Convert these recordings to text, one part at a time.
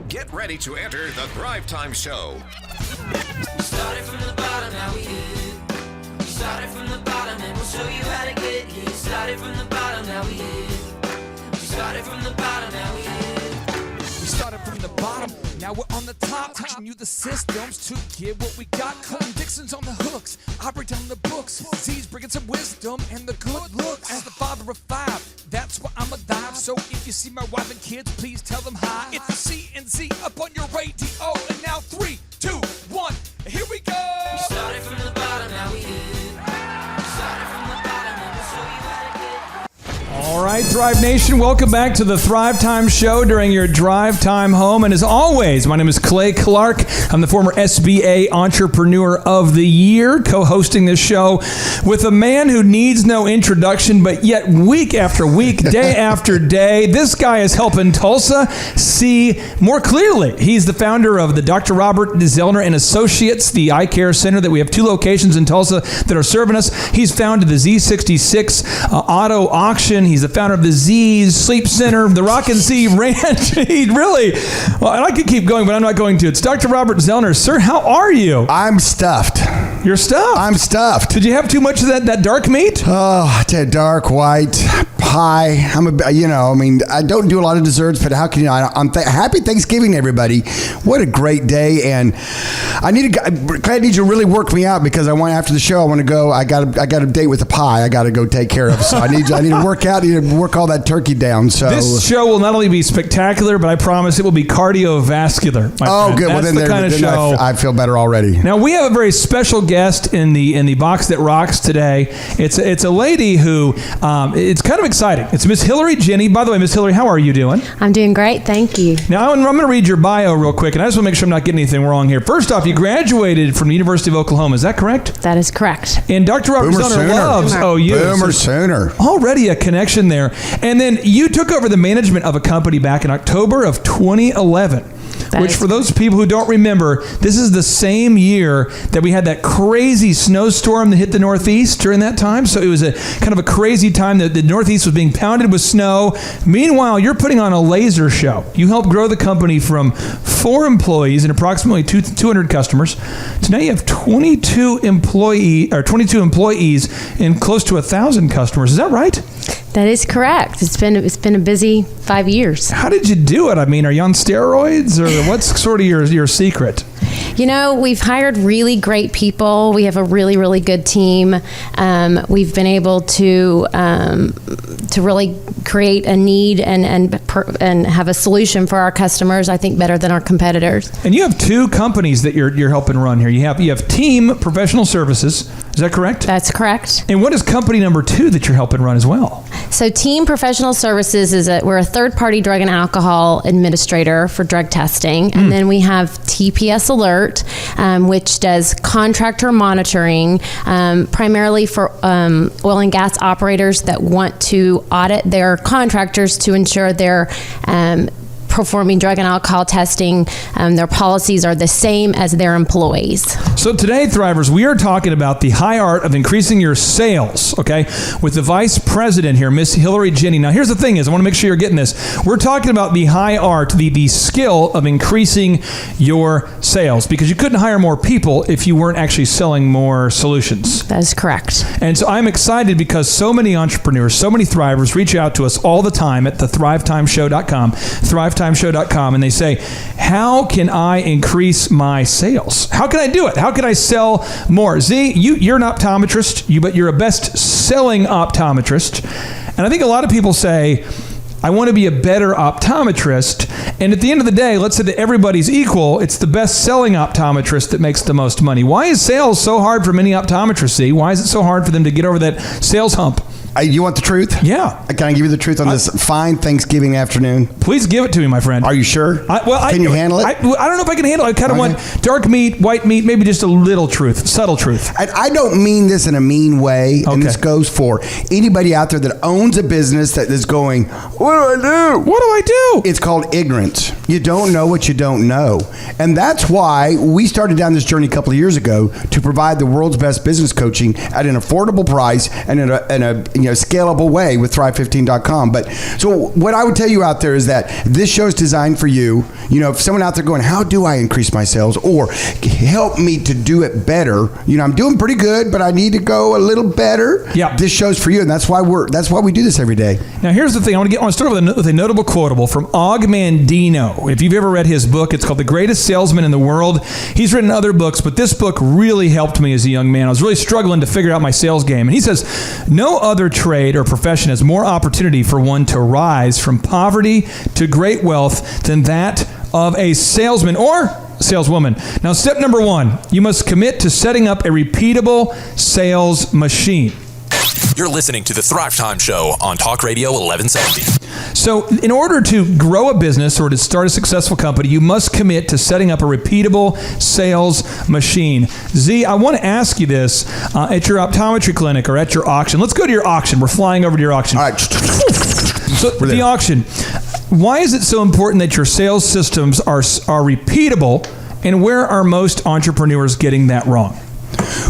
Get ready to enter the Thrive Time Show. We started from the bottom, now we hit. We started from the bottom, and we'll show you how to get here. Started from the bottom, now we hit. We started from the bottom, now we hit. We started from the bottom, now we're on the top. Teaching you the systems to get what we got. Colton Dixon's on the hooks, I break down the books. Z's bringing some wisdom and the good looks. As the father of five, that's why I'm alive. So if you see my wife and kids, please tell them hi. It's the C&Z up on your radio. And now 3, 2, 1, here we go. We started from the bottom, now we hit. We started from the bottom, and we'll show you how to get. All right, Thrive Nation, welcome back to the Thrive Time Show during your drive time home. And as always, my name is Clay Clark. I'm the former SBA Entrepreneur of the Year, co-hosting this show with a man who needs no introduction, but yet week after week, day after day, this guy is helping Tulsa see more clearly. He's the founder of the Dr. Robert Zellner and Associates, the eye care center that we have 2 locations in Tulsa that are serving us. He's founded the Z66 Auto Auction. He's the founder of the Z's Sleep Center, the Rock and Z Ranch. He really, well, and I could keep going, but I'm not going to. It's Dr. Robert Zellner. Sir, how are you? I'm stuffed. You're stuffed. I'm stuffed. Did you have too much of that dark meat? Oh, it's a dark white pie. I don't do a lot of desserts, but how can you? Happy Thanksgiving, everybody. What a great day, and I need you to really work me out because after the show I want to go. I got a date with a pie. I got to go take care of. So I need to work out. I need to work all that turkey down. So this show will not only be spectacular, but I promise it will be cardiovascular. Oh, friend. good. That's the kind of show. I feel better already. Now we have a very special guest in the box that rocks today. It's a lady who it's kind of exciting. It's Miss Hillary Jenny. By the way, Miss Hillary, how are you doing? I'm doing great, thank you. Now I'm going to read your bio real quick, and I just want to make sure I'm not getting anything wrong here. First off, you graduated from the University of Oklahoma. Is that correct? That is correct. And Dr. Robert Zellner loves OU. Boomer Sooner. Already a connection there. And then you took over the management of a company back in October of 2011. Which, for those people who don't remember, this is the same year that we had that crazy snowstorm that hit the Northeast during that time. So it was a kind of a crazy time that the Northeast was being pounded with snow. Meanwhile, you're putting on a laser show. You helped grow the company from 4 employees and approximately 200 customers to now you have 22 employees and close to 1,000 customers. Is that right? That is correct. It's been a busy 5 years. How did you do it? I mean, are you on steroids, or what's sort of your secret? You know, we've hired really great people. We have a really, really good team. We've been able to really create a need and have a solution for our customers, I think, better than our competitors. And you have 2 companies that you're helping run here. You have Team Professional Services. Is that correct? That's correct. And what is company number 2 that you're helping run as well? So Team Professional Services we're a third-party drug and alcohol administrator for drug testing. And then we have TPS Alert, which does contractor monitoring, primarily for oil and gas operators that want to audit their contractors to ensure they're performing drug and alcohol testing. Their policies are the same as their employees. So today, Thrivers, we are talking about the high art of increasing your sales, okay, with the Vice President here, Miss Hillary Jenny. Now, here's the thing is, I want to make sure you're getting this. We're talking about the high art, the skill of increasing your sales, because you couldn't hire more people if you weren't actually selling more solutions. That is correct. And so I'm excited because so many entrepreneurs, so many Thrivers reach out to us all the time at the thrivetimeshow.com, thrivetimeshow.com, and they say, how can I increase my sales? How can I do it? How can I sell more? Z, you're an optometrist, but you're a best-selling optometrist. And I think a lot of people say, I want to be a better optometrist. And at the end of the day, let's say that everybody's equal. It's the best-selling optometrist that makes the most money. Why is sales so hard for many optometrists, Z? Why is it so hard for them to get over that sales hump? You want the truth? Yeah. Can I give you the truth on this fine Thanksgiving afternoon? Please give it to me, my friend. Are you sure? Can you handle it? I don't know if I can handle it. I kind of want dark meat, white meat, maybe just a little truth, subtle truth. I don't mean this in a mean way, and this goes for anybody out there that owns a business that is going, what do I do? What do I do? It's called ignorance. You don't know what you don't know. And that's why we started down this journey a couple of years ago to provide the world's best business coaching at an affordable price and at a scalable way with Thrive15.com. But so what I would tell you out there is that this show is designed for you. If someone out there going, how do I increase my sales, or help me to do it better? I'm doing pretty good, but I need to go a little better. Yeah. This show's for you, and that's why we do this every day. Now, here's the thing. I want to start with a notable quotable from Og Mandino. If you've ever read his book, it's called The Greatest Salesman in the World. He's written other books, but this book really helped me as a young man. I was really struggling to figure out my sales game. And he says, no other trade or profession has more opportunity for one to rise from poverty to great wealth than that of a salesman or saleswoman. Now, step number 1, you must commit to setting up a repeatable sales machine. You're listening to the Thrive Time Show on Talk Radio 1170. So in order to grow a business or to start a successful company, you must commit to setting up a repeatable sales machine. Z, I want to ask you this at your optometry clinic or at your auction. Let's go to your auction. We're flying over to your auction. All right. So the auction. Why is it so important that your sales systems are repeatable, and where are most entrepreneurs getting that wrong?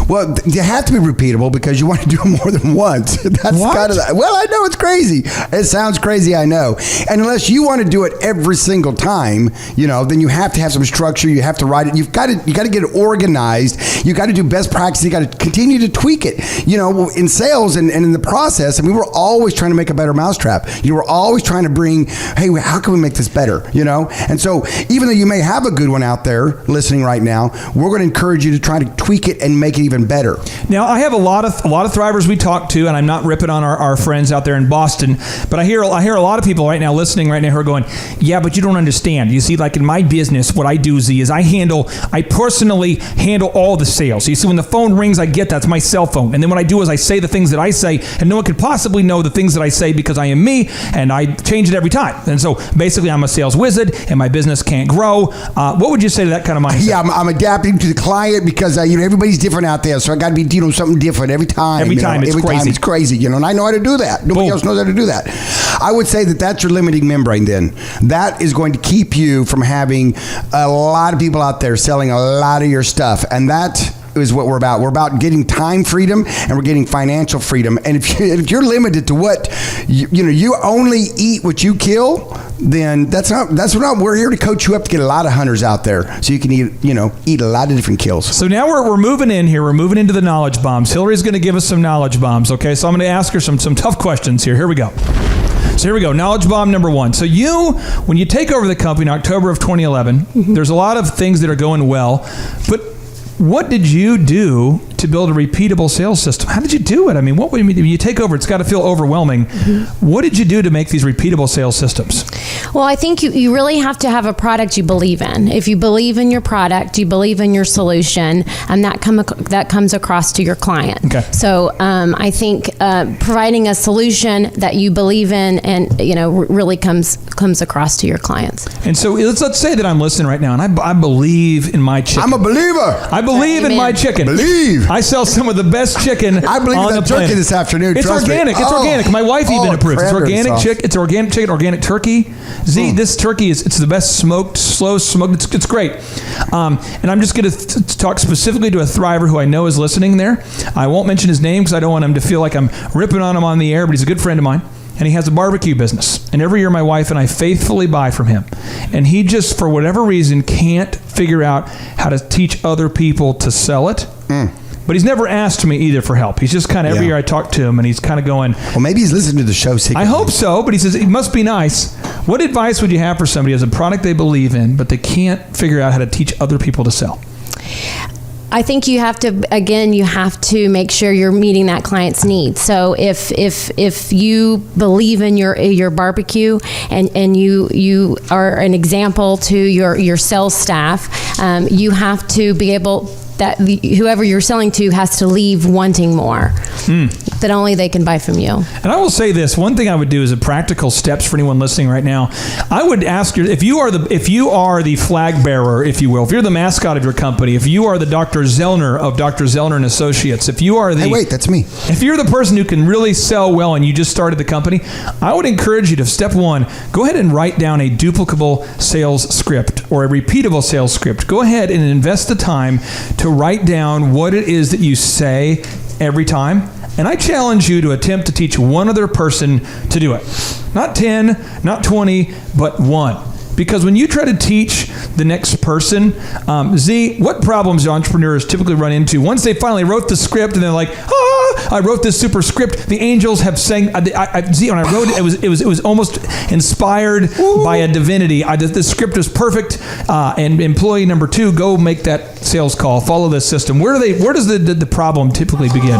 Well, they have to be repeatable because you want to do them more than once. That's What? kind of well, I know it's crazy. It sounds crazy, I know. And unless you want to do it every single time, then you have to have some structure. You have to write it. You got to get it organized. You got to do best practice. You got to continue to tweak it. In sales and in the process, we're always trying to make a better mousetrap. We're always trying to bring, hey, how can we make this better? And so even though you may have a good one out there listening right now, we're going to encourage you to try to tweak it and make it even better. Now, I have a lot of thrivers we talk to, and I'm not ripping on our friends out there in Boston, but I hear a lot of people right now listening right now who are going, yeah, but you don't understand. You see, like in my business, what I do, Z, is I personally handle all the sales. You see, when the phone rings, I get that's my cell phone. And then what I do is I say the things that I say, and no one could possibly know the things that I say because I am me, and I change it every time. And so basically, I'm a sales wizard, and my business can't grow. What would you say to that kind of mindset? Yeah, I'm adapting to the client because everybody's different out there, so I got to be something different every time. Every time it's crazy, and I know how to do that. Nobody else knows how to do that. I would say that's your limiting membrane. Then that is going to keep you from having a lot of people out there selling a lot of your stuff, and that is what we're about. We're about getting time freedom, and we're getting financial freedom. And if you're limited to what you only eat what you kill, then that's not. We're here to coach you up to get a lot of hunters out there, so you can eat a lot of different kills. So now we're moving in here. We're moving into the knowledge bombs. Hillary's going to give us some knowledge bombs. Okay, so I'm going to ask her some tough questions here. Here we go. So here we go. Knowledge bomb number 1. So when you take over the company in October of 2011, there's a lot of things that are going well, but what did you do to build a repeatable sales system? How did you do it? When you take over, it's got to feel overwhelming. Mm-hmm. What did you do to make these repeatable sales systems? Well, I think you really have to have a product you believe in. If you believe in your product, you believe in your solution, and that comes across to your client. Okay. So I think providing a solution that you believe in and really comes across to your clients. And so let's say that I'm listening right now, and I believe in my chicken. I'm a believer. I believe in my chicken. Believe. I sell some of the best chicken. I believe on in that the planet. turkey this afternoon. It's trust organic. Me. It's organic. My wife even approves. It's organic chicken. It's organic chicken, organic turkey. Z, this turkey it's the best smoked, slow smoked. It's great. And I'm just going to talk specifically to a thriver who I know is listening there. I won't mention his name because I don't want him to feel like I'm ripping on him on the air, but he's a good friend of mine. And he has a barbecue business. And every year my wife and I faithfully buy from him. And he just, for whatever reason, can't figure out how to teach other people to sell it. But he's never asked me either for help. He's just kind of, every year I talk to him and he's kind of going, well, maybe he's listening to the show secretly. I hope so, but he says, it must be nice. What advice would you have for somebody who has a product they believe in, but they can't figure out how to teach other people to sell? I think you have to make sure you're meeting that client's needs. So if you believe in your barbecue and you are an example to your sales staff, you have to be able that whoever you're selling to has to leave wanting more. That only they can buy from you. And I will say this, one thing I would do is a practical steps for anyone listening right now. I would ask you, if you are the flag bearer, if you will, if you're the mascot of your company, if you are the Dr. Zellner of Dr. Zellner and Associates, if you are the... Hey, wait, that's me. If you're the person who can really sell well and you just started the company, I would encourage you to, step 1, go ahead and write down a duplicable sales script or a repeatable sales script. Go ahead and invest the time to write down what it is that you say every time, And I challenge you to attempt to teach one other person to do it. Not 10, not 20, but one. Because when you try to teach the next person, Z, what problems do entrepreneurs typically run into? Once they finally wrote the script and they're like, I wrote this super script. The angels have sang. Z, when I wrote it, it was almost inspired by a divinity. The script was perfect. And employee number 2, go make that sales call. Follow this system. Where does the problem typically begin?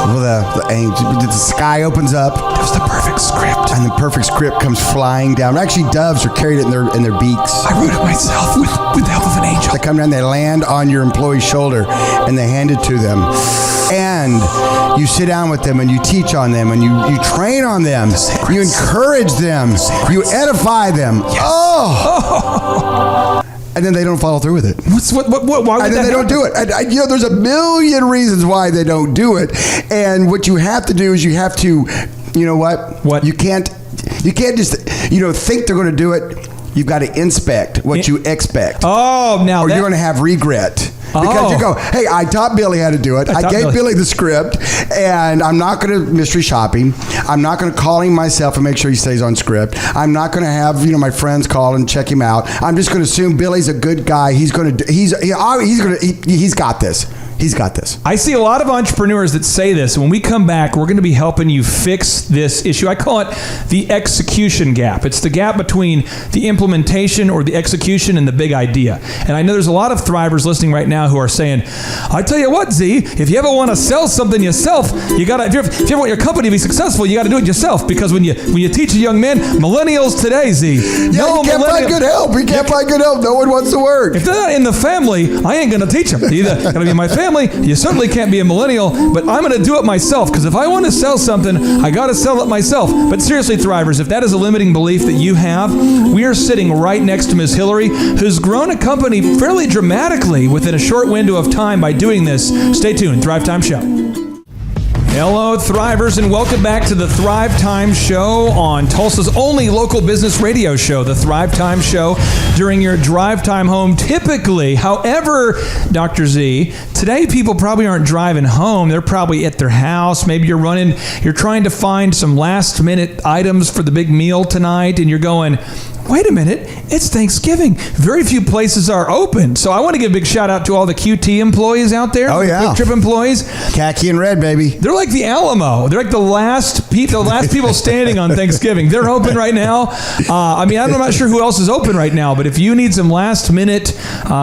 Well, the sky opens up. That was the perfect script. And the perfect script comes flying down. Actually, doves are carried in their beaks. I wrote it myself with the help of an angel. They come down, they land on your employee's shoulder, and they hand it to them. And you sit down with them, and you teach on them, and you train on them. You encourage them. You edify them. Yes. Oh! And then they don't follow through with it. Why would and then they don't do it. And, there's a million reasons why they don't do it. And what you have to do is you have to, you know what? What? You can't just, think they're going to do it. You've got to inspect what you expect. Oh, now or you're going to have regret. Because you go, hey, I taught Billy how to do it. I gave Billy the script, and I'm not going to mystery shop him. I'm not going to call him myself and make sure he stays on script. I'm not going to have my friends call and check him out. I'm just going to assume Billy's a good guy. He's got this. He's got this. I see a lot of entrepreneurs that say this. When we come back, we're going to be helping you fix this issue. I call it the execution gap. It's the gap between the implementation or the execution and the big idea. And I know there's a lot of thrivers listening right now who are saying, I tell you what, Z, if you ever want to sell something yourself, you got to, if you ever want your company to be successful, you got to do it yourself. Because when you teach a young man, millennials today, Z. You can't find good help. You can't find good help. No one wants to work. If they're not in the family, I ain't going to teach them. They're either going to be in my family. You certainly can't be a millennial, but I'm going to do it myself, because if I want to sell something, I got to sell it myself. But seriously, thrivers, if that is a limiting belief that you have, we are sitting right next to Ms. Hillary, who's grown a company fairly dramatically within a short window of time by doing this. Stay tuned. Thrive Time Show. Hello, Thrivers, and welcome back to the Thrive Time Show on Tulsa's only local business radio show, the Thrive Time Show, during your drive time home typically. However, Dr. Z, today people probably aren't driving home. They're probably at their house. Maybe you're trying to find some last-minute items for the big meal tonight, and you're going, wait a minute, it's Thanksgiving. Very few places are open. So I want to give a big shout out to all the QT employees out there. Oh, yeah. Quick Trip employees. Khaki and red, baby. They're like the Alamo. They're like the last people standing on Thanksgiving. They're open right now. I'm not sure who else is open right now, but if you need some last minute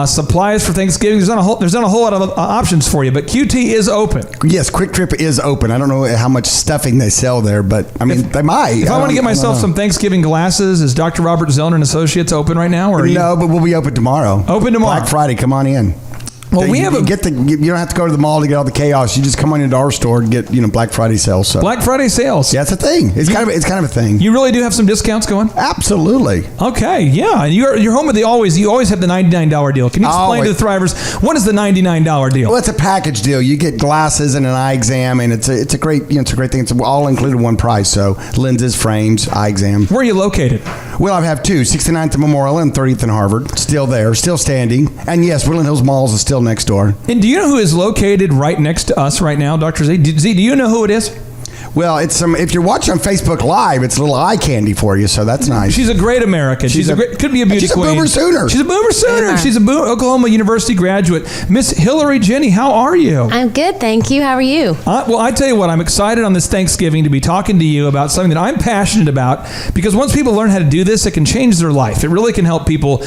supplies for Thanksgiving, there's not a whole lot of options for you, but QT is open. Yes, Quick Trip is open. I don't know how much stuffing they sell there, but they might. If I want to get myself some Thanksgiving glasses, is Dr. Robert Zellner and Associates open right now? No, but we'll be open tomorrow. Open tomorrow. Black Friday, come on in. Well, you don't have to go to the mall to get all the chaos. You just come on into our store and get Black Friday sales. So. Black Friday sales. Yeah, it's a thing. It's kind of a thing. You really do have some discounts going? Absolutely. Okay, yeah. And you're home with you always have the $99 deal. Can you explain to the Thrivers what is the $99 deal? Well, it's a package deal. You get glasses and an eye exam, and it's a great thing. It's all included in one price. So lenses, frames, eye exam. Where are you located? Well, I have two: 69th and Memorial and 30th and Harvard. Still there, still standing. And yes, Woodland Hills Malls is still next door. And do you know who is located right next to us right now, Dr. Z? Z, do you know who it is? Well, if you're watching on Facebook Live, it's a little eye candy for you, so that's nice. She's a great American. Could be a beauty queen. She's a Boomer Sooner. She's a Boomer Sooner. Yeah. She's a Oklahoma University graduate. Miss Hillary Jenny, how are you? I'm good, thank you. How are you? Well, I tell you what, I'm excited on this Thanksgiving to be talking to you about something that I'm passionate about, because once people learn how to do this, it can change their life. It really can help people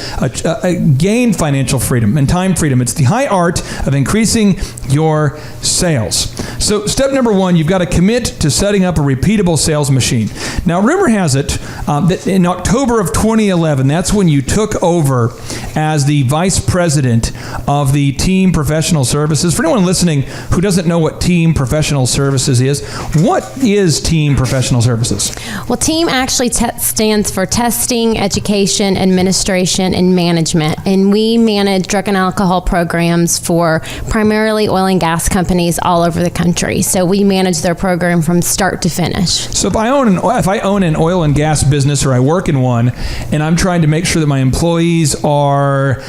gain financial freedom and time freedom. It's the high art of increasing your sales. So step number one, you've got to commit to setting up a repeatable sales machine. Now, rumor has it that in October of 2011, that's when you took over as the vice president of the Team Professional Services. For anyone listening who doesn't know what Team Professional Services is, what is Team Professional Services? Well, TEAM actually stands for Testing, Education, Administration, and Management. And we manage drug and alcohol programs for primarily oil and gas companies all over the country. So we manage their program from from start to finish. So if I own an oil and gas business, or I work in one, and I'm trying to make sure that my employees are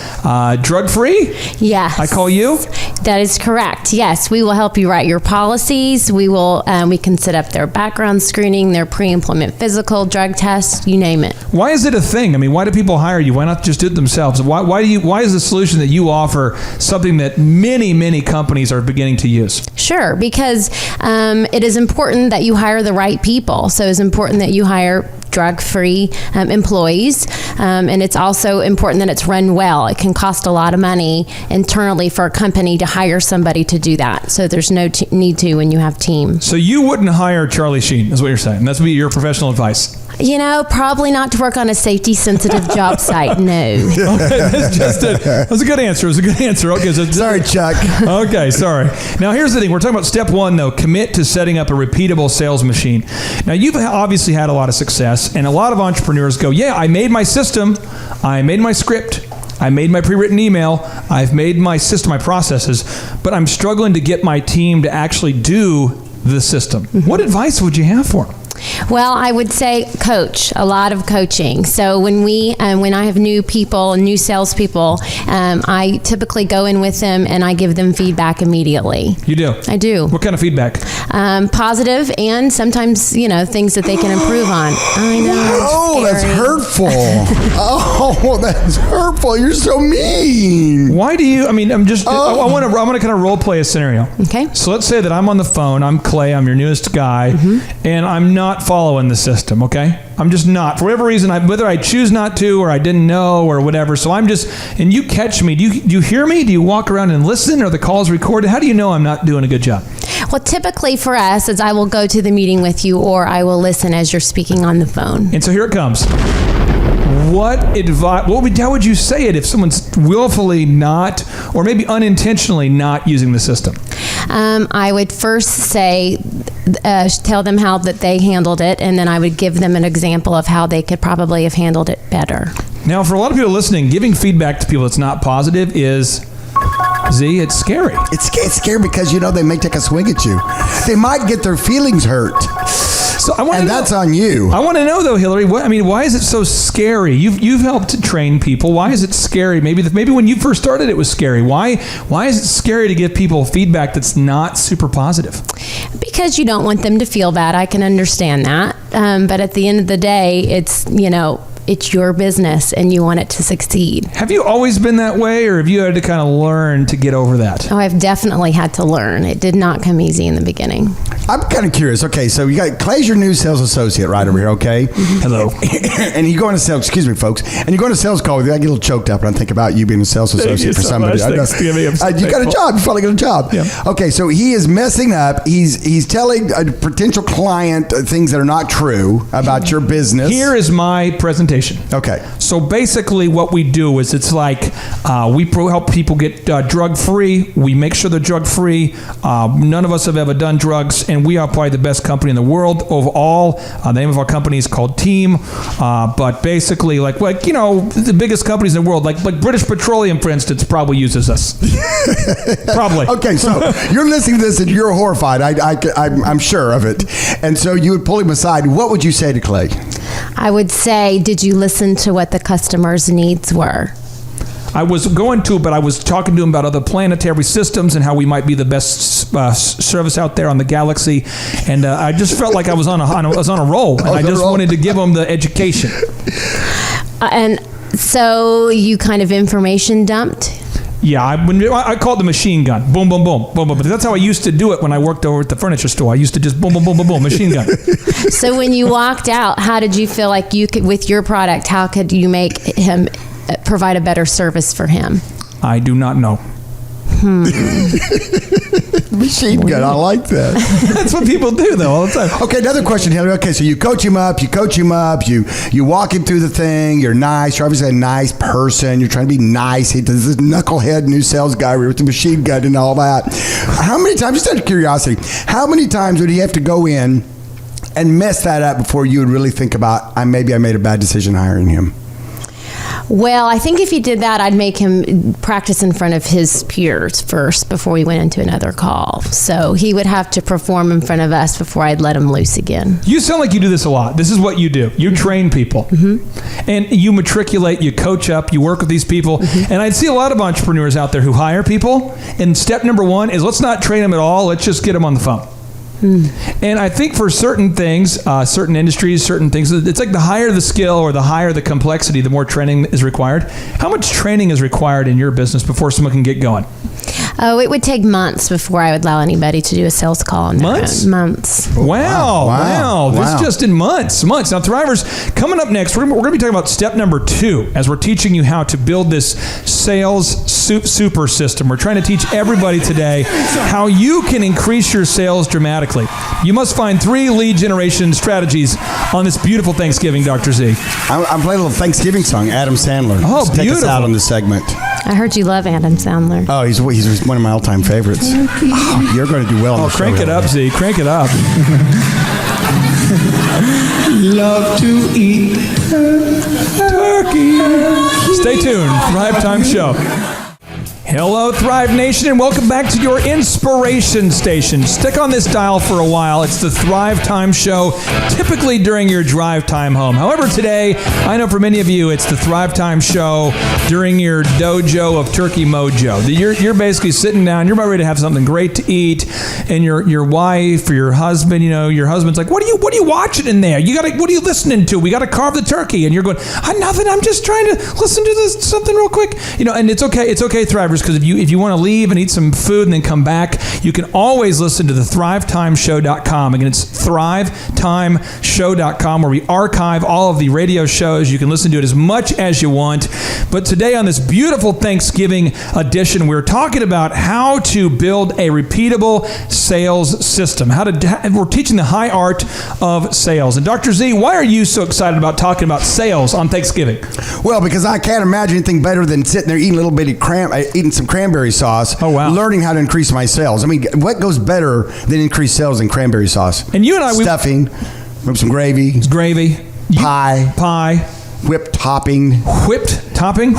drug-free, Yes. I call you? That is correct. Yes, we will help you write your policies. We can set up their background screening, their pre-employment physical, drug tests, you name it. Why is it a thing? I mean, why do people hire you? Why not just do it themselves? Why is the solution that you offer something that many companies are beginning to use? Sure, because it is important that you hire the right people. So it's important that you hire drug-free employees, and it's also important that it's run well. It can cost a lot of money internally for a company to hire somebody to do that. So there's no need to when you have teams. So you wouldn't hire Charlie Sheen, is what you're saying. That's your professional advice. Probably not to work on a safety-sensitive job site. No. That's a good answer. It was a good answer. Okay, Sorry, Chuck. Okay, sorry. Now, here's the thing. We're talking about step one, though. Commit to setting up a repeatable sales machine. Now, you've obviously had a lot of success, and a lot of entrepreneurs go, yeah, I made my system. I made my script. I made my pre-written email. I've made my system, my processes, but I'm struggling to get my team to actually do the system. Mm-hmm. What advice would you have for them? Well, I would say coach, a lot of coaching. So when I have new people and new salespeople, I typically go in with them and I give them feedback immediately. You do? I do. What kind of feedback? Positive, and sometimes, things that they can improve on. I know. Oh, that's hurtful. Oh, that's hurtful. You're so mean. Why do you, I want to kind of role play a scenario. Okay. So let's say that I'm on the phone. I'm Clay. I'm your newest guy, and I'm not following the system, okay? I'm just not. For whatever reason, whether I choose not to or I didn't know or whatever. So I'm just, and you catch me. Do you hear me? Do you walk around and listen? Are the calls recorded? How do you know I'm not doing a good job? Well, typically for us, is I will go to the meeting with you or I will listen as you're speaking on the phone. And so here it comes. What advice? How would you say it if someone's willfully not, or maybe unintentionally not using the system? I would first say, tell them how that they handled it, and then I would give them an example of how they could probably have handled it better. Now, for a lot of people listening, giving feedback to people that's not positive is, it's scary. It's scary because, they may take a swing at you. They might get their feelings hurt. So that's on you. I want to know, though, Hillary. Why is it so scary? You've helped to train people. Why is it scary? Maybe when you first started, it was scary. Why is it scary to give people feedback that's not super positive? Because you don't want them to feel bad. I can understand that. But at the end of the day, it's your business and you want it to succeed. Have you always been that way, or have you had to kind of learn to get over that? Oh, I've definitely had to learn. It did not come easy in the beginning. I'm kind of curious. Okay, so you got Clay's your new sales associate right over here, okay? Hello. And you go on a sales, excuse me, folks, and you go on a sales call with you. I get a little choked up when I think about you being a sales associate for somebody. You got a job. You finally got a job. Yeah. Okay, so he is messing up. He's telling a potential client things that are not true about your business. Here is my presentation. Okay. So basically what we do is it's like we help people get drug-free. We make sure they're drug-free. None of us have ever done drugs, and we are probably the best company in the world of all. The name of our company is called Team. But basically, the biggest companies in the world, like British Petroleum, for instance, probably uses us. Probably. Okay, so you're listening to this and you're horrified. I'm sure of it. And so you would pull him aside. What would you say to Clay? I would say, did you listen to what the customer's needs were? I was going to, but I was talking to him about other planetary systems and how we might be the best service out there on the galaxy, and I just felt like I was on a roll, and I just wanted to give him the education. And so you kind of information dumped? Yeah, I call it the machine gun. Boom, boom, boom, boom, boom. But that's how I used to do it when I worked over at the furniture store. I used to just boom, boom, boom, boom, boom, machine gun. So when you walked out, how did you feel like you could, with your product, how could you make him provide a better service for him? I do not know. Machine gun, I like that. That's what people do, though, all the time. Okay, another question, Hillary. Okay, so you coach him up, you walk him through the thing, you're nice, you're obviously a nice person, you're trying to be nice. He does this knucklehead new sales guy with the machine gun and all that. How many times, just out of curiosity, how many times would he have to go in and mess that up before you would really think about, maybe I made a bad decision hiring him? Well, I think if he did that, I'd make him practice in front of his peers first before we went into another call. So he would have to perform in front of us before I'd let him loose again. You sound like you do this a lot. This is what you do. You train people. And you matriculate, you coach up, you work with these people. And I see a lot of entrepreneurs out there who hire people. And step number one is let's not train them at all. Let's just get them on the phone. And I think for certain things, certain industries, certain things, it's like the higher the skill or the higher the complexity, the more training is required. How much training is required in your business before someone can get going? Oh, it would take months before I would allow anybody to do a sales call on their Months? own. Months. Wow. This just in months. Now, Thrivers, coming up next, we're going to be talking about step number 2 as we're teaching you how to build this sales super system. We're trying to teach everybody today how you can increase your sales dramatically. You must find 3 lead generation strategies on this beautiful Thanksgiving, Dr. Z. I'm playing a little Thanksgiving song, Adam Sandler. Oh, to take us beautiful. out on this segment. I heard you love Adam Sandler. Oh, he's one of my all-time favorites. Oh, you're going to do well on the show. Crank it up, Z. Crank it up. Love to eat Turkey. Stay tuned. Thrive Time Show. Hello, Thrive Nation, and welcome back to your inspiration station. Stick on this dial for a while. It's the Thrive Time Show, typically during your drive time home. However, today, I know for many of you, it's the Thrive Time Show during your dojo of Turkey Mojo. You're basically sitting down, you're about ready to have something great to eat, and your wife or your husband, your husband's like, what are you watching in there? What are you listening to? We got to carve the turkey, and you're going, nothing. I'm just trying to listen to something real quick. And it's okay. It's okay, Thrivers. Because if you want to leave and eat some food and then come back, you can always listen to the thrivetimeshow.com. Again, it's thrivetimeshow.com, where we archive all of the radio shows. You can listen to it as much as you want. But today on this beautiful Thanksgiving edition, we're talking about how to build a repeatable sales system. We're teaching the high art of sales. And Dr. Z, why are you so excited about talking about sales on Thanksgiving? Well, because I can't imagine anything better than sitting there eating a little bitty eating some cranberry sauce. Oh, wow. Learning how to increase my sales. I mean, what goes better than increased sales than cranberry sauce? And you and I, stuffing, some gravy, pie, whipped topping. Whipped topping?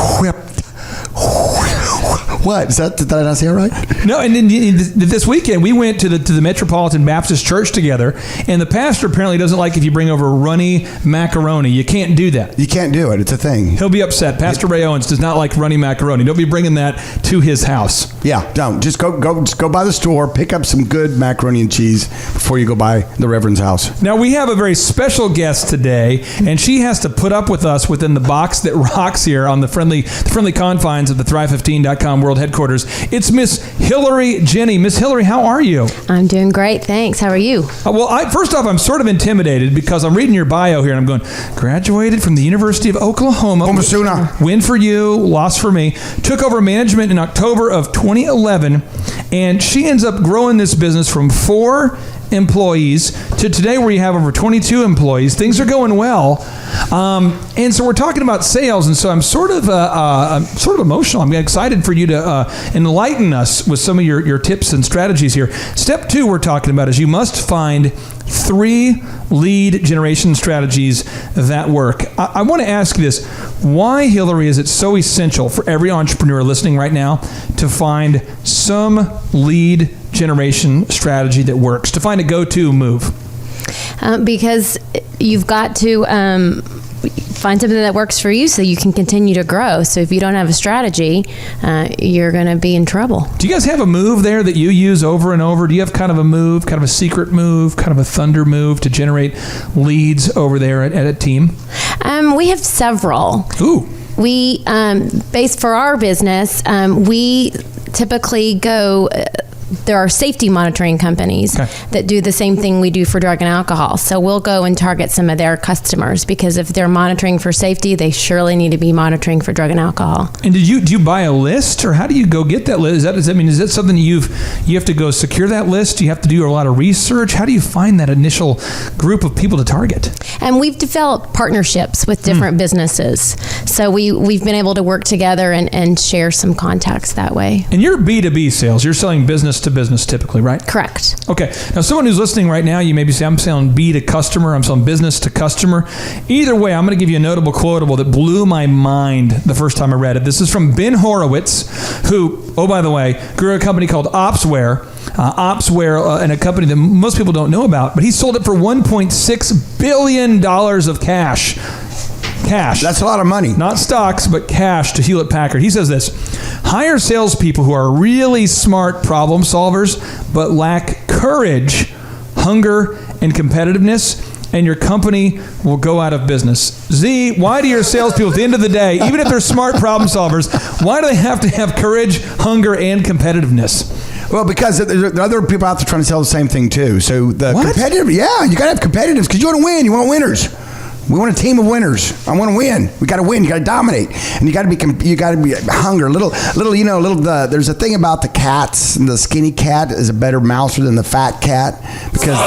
What? Did I not say it right? No, and then this weekend we went to the Metropolitan Baptist Church together, and the pastor apparently doesn't like if you bring over runny macaroni. You can't do that. You can't do it. It's a thing. He'll be upset. Pastor Ray Owens does not like runny macaroni. Don't be bringing that to his house. Yeah, don't. Just go by the store, pick up some good macaroni and cheese before you go by the Reverend's house. Now, we have a very special guest today, and she has to put up with us within the box that rocks here on the friendly confines of the Thrive15.com world headquarters. It's Miss Hillary Jenny. Miss Hillary, how are you? I'm doing great, thanks. How are you? First off, I'm sort of intimidated because I'm reading your bio here and I'm going, graduated from the University of Oklahoma. Omasuna. Win for you, loss for me. Took over management in October of 2011, and she ends up growing this business from 4 employees to today where you have over 22 employees. Things are going well. And so we're talking about sales, and so I'm sort of emotional. I'm excited for you to enlighten us with some of your tips and strategies here. Step 2 we're talking about is you must find 3 lead generation strategies that work. I want to ask you this. Why, Hillary, is it so essential for every entrepreneur listening right now to find some lead generation strategy that works, to find a go-to move? Because you've got to find something that works for you so you can continue to grow. So if you don't have a strategy, you're going to be in trouble. Do you guys have a move there that you use over and over? Do you have kind of a move, kind of a secret move, kind of a thunder move to generate leads over there at a team? We have several. Ooh. We, based for our business, we typically go... there are safety monitoring companies that do the same thing we do for drug and alcohol. So we'll go and target some of their customers because if they're monitoring for safety, they surely need to be monitoring for drug and alcohol. And do you buy a list, or how do you go get that list? Is that something you have to go secure that list? Do you have to do a lot of research? How do you find that initial group of people to target? And we've developed partnerships with different businesses. So we've been able to work together and share some contacts that way. And you're B2B sales. You're selling business to business typically, right? Correct. Okay. Now, someone who's listening right now, you maybe say, I'm selling B to customer, I'm selling business to customer. Either way, I'm going to give you a notable quotable that blew my mind the first time I read it. This is from Ben Horowitz, who, oh, by the way, grew a company called Opsware. And a company that most people don't know about, but he sold it for $1.6 billion of cash. That's a lot of money. Not stocks, but cash to Hewlett Packard. He says this: hire salespeople who are really smart problem solvers, but lack courage, hunger, and competitiveness, and your company will go out of business. Z, why do your salespeople, at the end of the day, even if they're smart problem solvers, why do they have to have courage, hunger, and competitiveness? Well, because there are other people out there trying to sell the same thing too. So the competitive, you got to have competitiveness because you want to win. You want winners. We want a team of winners. I want to win. We got to win. You got to dominate, and you got to be hunger. There's a thing about the cats. And the skinny cat is a better mouser than the fat cat because.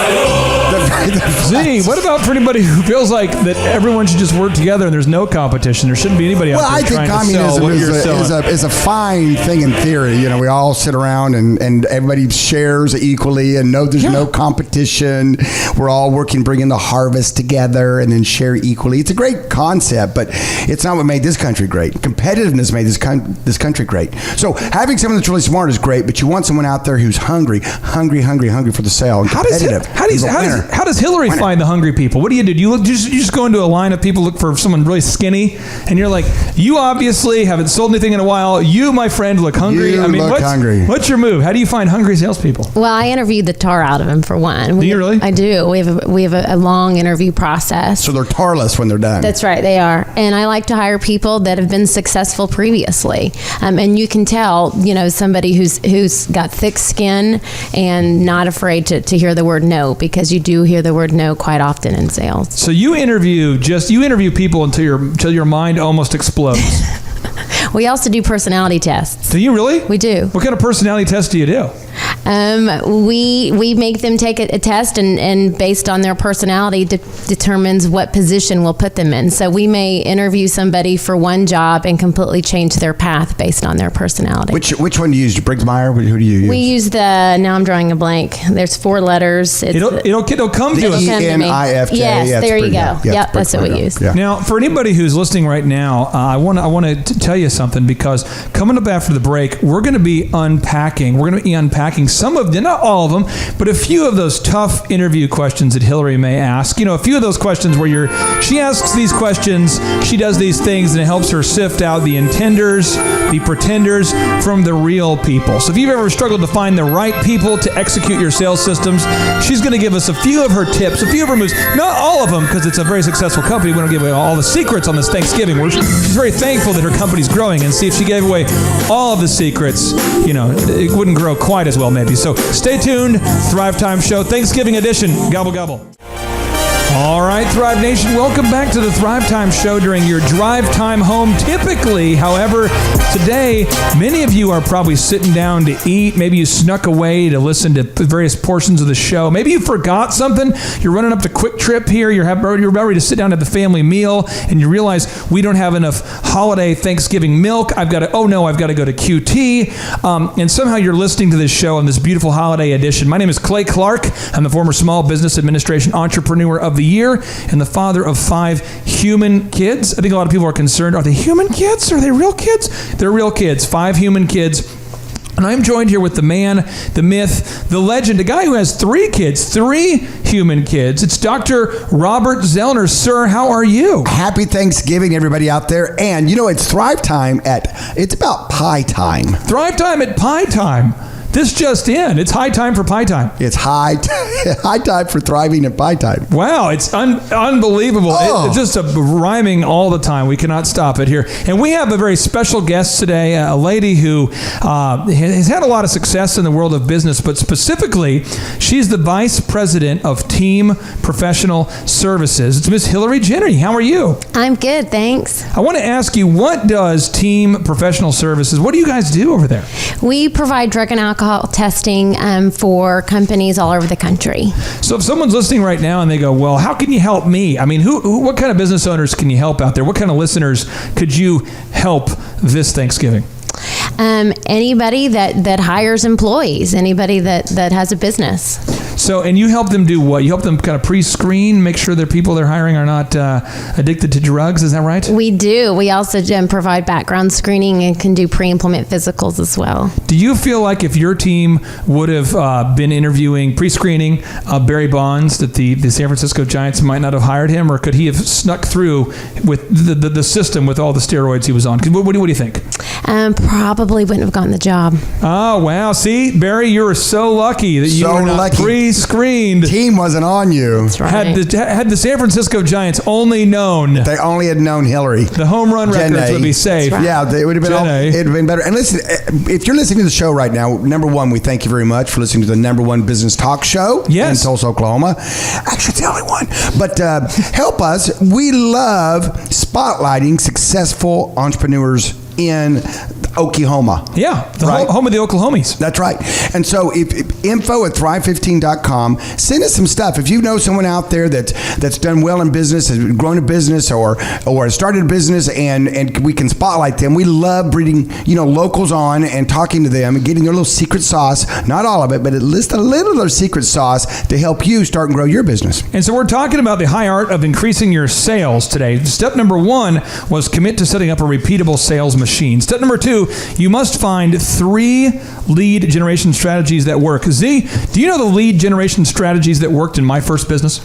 Z, what about for anybody who feels like that everyone should just work together and there's no competition? There shouldn't be anybody out there trying to sell what you're selling. is a fine thing in theory. You know, we all sit around and everybody shares equally and know there's no competition. We're all working, bringing the harvest together and then share equally. It's a great concept, but it's not what made this country great. Competitiveness made this country great. So having someone that's really smart is great, but you want someone out there who's hungry for the sale and competitive. How does Hillary find the hungry people? What do? Do you just go into a line of people, look for someone really skinny, and you're like, you obviously haven't sold anything in a while. You, my friend, look hungry. Hungry. What's your move? How do you find hungry salespeople? Well, I interviewed the tar out of him for one. Do you really? I do. We have a long interview process. So they're tarless when they're done. That's right, they are. And I like to hire people that have been successful previously. And you can tell, somebody who's got thick skin and not afraid to hear the word no, because you do hear the word no quite often in sales. So you interview people until your mind almost explodes. We also do personality tests. Do you really? We do. What kind of personality test do you do? We make them take a test, and based on their personality determines what position we'll put them in. So we may interview somebody for one job and completely change their path based on their personality. Which one do you use? Briggs-Meyer? Who do you use? We use now I'm drawing a blank. There's 4 letters. It'll come to us. ENIFJ. Yes, there you go. Yep, that's what we use. Yeah. Now, for anybody who's listening right now, I want to tell you something, because coming up after the break, we're going to be unpacking. We're going to be unpacking some of, not all of them, but a few of those tough interview questions that Hillary may ask. A few of those questions where she asks these questions, she does these things, and it helps her sift out the intenders, the pretenders from the real people. So if you've ever struggled to find the right people to execute your sales systems, she's going to give us a few of her tips, a few of her moves. Not all of them, because it's a very successful company. We don't give away all the secrets on this Thanksgiving. She's very thankful that her company's growing, and see if she gave away all of the secrets, it wouldn't grow quite as well maybe. So stay tuned. Thrive Time Show, Thanksgiving edition. Gobble, gobble. All right, Thrive Nation, welcome back to the Thrive Time Show during your drive time home. Typically, however, today, many of you are probably sitting down to eat. Maybe you snuck away to listen to various portions of the show. Maybe you forgot something. You're running up to Quick Trip here. You're ready to sit down at the family meal, and you realize we don't have enough holiday Thanksgiving milk. I've got to go to QT. And somehow you're listening to this show on this beautiful holiday edition. My name is Clay Clark. I'm the former Small Business Administration Entrepreneur of the Year and the father of 5 human kids. I think a lot of people are concerned. Are they human kids? Are they real kids? They're real kids. 5 human kids. And I'm joined here with the man, the myth, the legend, a guy who has 3 kids, 3 human kids. It's Dr. Robert Zellner. Sir, how are you? Happy Thanksgiving, everybody out there. And it's Thrive Time it's about pie time. Thrive Time at pie time. This just in. It's high time for pie time. It's high time for thriving at pie time. Wow, it's unbelievable. Oh. It's just rhyming all the time. We cannot stop it here. And we have a very special guest today, a lady who has had a lot of success in the world of business, but specifically, she's the Vice President of Team Professional Services. It's Miss Hillary Jenny. How are you? I'm good, thanks. I want to ask you, what does Team Professional Services, what do you guys do over there? We provide drug and alcohol testing for companies all over the country. So if someone's listening right now and they go, well, how can you help me? I mean, what kind of business owners can you help out there? What kind of listeners could you help this Thanksgiving? Anybody that hires employees, anybody that has a business. So, and you help them do what? You help them kind of pre-screen, make sure the people they're hiring are not addicted to drugs. Is that right? We do. We also provide background screening and can do pre-employment physicals as well. Do you feel like if your team would have been interviewing, pre-screening Barry Bonds, that the San Francisco Giants might not have hired him, or could he have snuck through with the system with all the steroids he was on? What do you think? Probably wouldn't have gotten the job. Oh, wow. See, Barry, you were so lucky that you were not pre-screened. Team wasn't on you. That's right. Had the San Francisco Giants only known, They only had known Hillary. the home run records would be safe. Right. Yeah, it would have been it'd have been better. And listen, if you're listening to the show right now, number one, we thank you very much for listening to the number one business talk show in Tulsa, Oklahoma. Actually, it's the only one. But help us. We love spotlighting successful entrepreneurs in Oklahoma. Yeah, the Right. home of the Oklahomies. That's right. And so if info@thrive15.com, send us some stuff. If you know someone out there that's done well in business, has grown a business or started a business and we can spotlight them. We love bringing, locals on and talking to them and getting their little secret sauce, not all of it, but at least a little of their secret sauce to help you start and grow your business. And so we're talking about the high art of increasing your sales today. Step number 1 was commit to setting up a repeatable sales machine. Step number 2, you must find 3 lead generation strategies that work. Z, do you know the lead generation strategies that worked in my first business?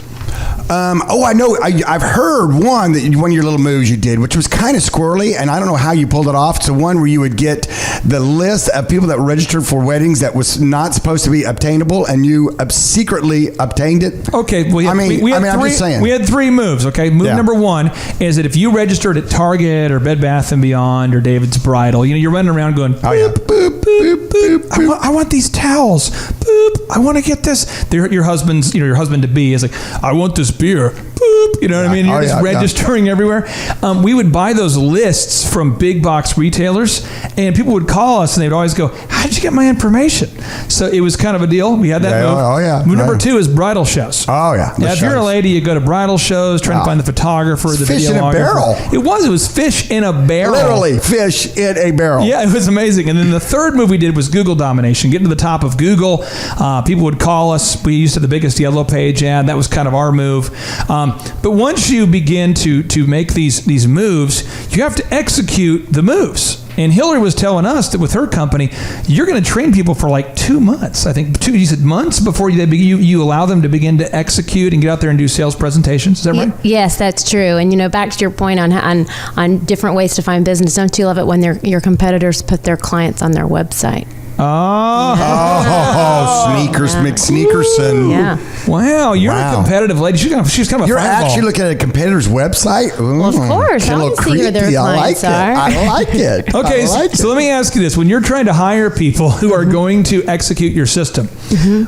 I know. I've heard one of your little moves you did, which was kind of squirrely, and I don't know how you pulled it off. It's the one where you would get the list of people that registered for weddings that was not supposed to be obtainable, and you secretly obtained it. Okay, well, yeah, I'm just saying. We had 3 moves, okay? Move number 1 is that if you registered at Target or Bed Bath & Beyond or David's Bridal, you're running around going, Oh, yeah. boop, boop, boop. I want these towels. Boop. I want to get this. Your husband's, your husband-to-be is like, I want this beer. Boop. You know what I mean? You're just registering everywhere. We would buy those lists from big box retailers, and people would call us, and they'd always go, how did you get my information? So it was kind of a deal. We had that move. Oh, yeah. Move number 2 is bridal shows. Oh, yeah. Yeah, if you're a lady, you go to bridal shows, trying to find the photographer, the fish videographer. in a barrel. It was fish in a barrel. Literally, fish in a barrel. Yeah, it was amazing. And then the third move we did was Google domination. Getting to the top of Google. People would call us. We used to have the biggest yellow page ad. That was kind of our move. But once you begin to make these moves, you have to execute the moves. And Hillary was telling us that with her company, you're going to train people for like 2 months. I think you said months before you allow them to begin to execute and get out there and do sales presentations. Is that right? Yes, that's true. And back to your point on different ways to find business. Don't you love it when your competitors put their clients on their website? Sneakers, McSneakerson. Yeah. Wow, you're a competitive lady. She's kind of a You're fireball. actually looking at a competitor's website? Well, of course. A I little want to see who their creepy. clients are. I like it. Okay, so let me ask you this. When you're trying to hire people who are going to execute your system,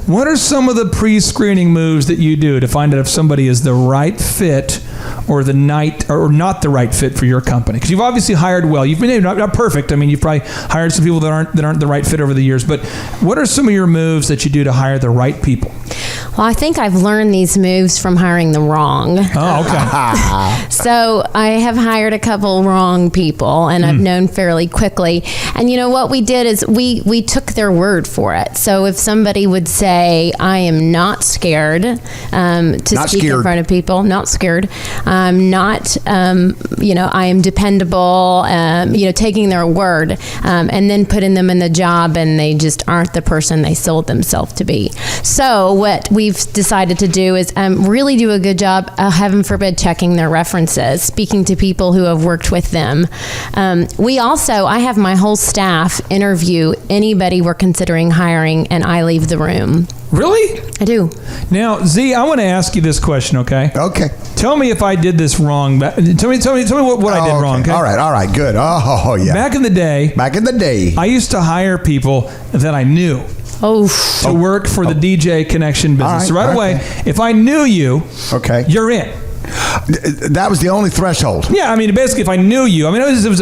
what are some of the pre-screening moves that you do to find out if somebody is the right fit or not the right fit for your company? Because you've obviously hired well. You've been not perfect. I mean, you've probably hired some people that aren't the right fit over the years. But what are some of your moves that you do to hire the right people? Well, I think I've learned these moves from hiring the wrong. Oh, okay. So I have hired a couple wrong people, and I've known fairly quickly. And what we did is we took their word for it. So if somebody would say, I am not scared to speak in front of people, not scared, I am dependable, taking their word, and then putting them in the job and they just aren't the person they sold themselves to be. So what we've decided to do is really do a good job, heaven forbid, checking their references, speaking to people who have worked with them. I have my whole staff interview anybody we're considering hiring, and I leave the room. Really? I do. Now, Z, I want to ask you this question, okay? Okay. Tell me if I did this wrong. Tell me what I did wrong, okay? All right, good. Oh, yeah. Back in the day, I used to hire people that I knew. To work for the DJ Connection business. So right away, if I knew you, you're in. That was the only threshold. Yeah, I mean, basically, if I knew you, it was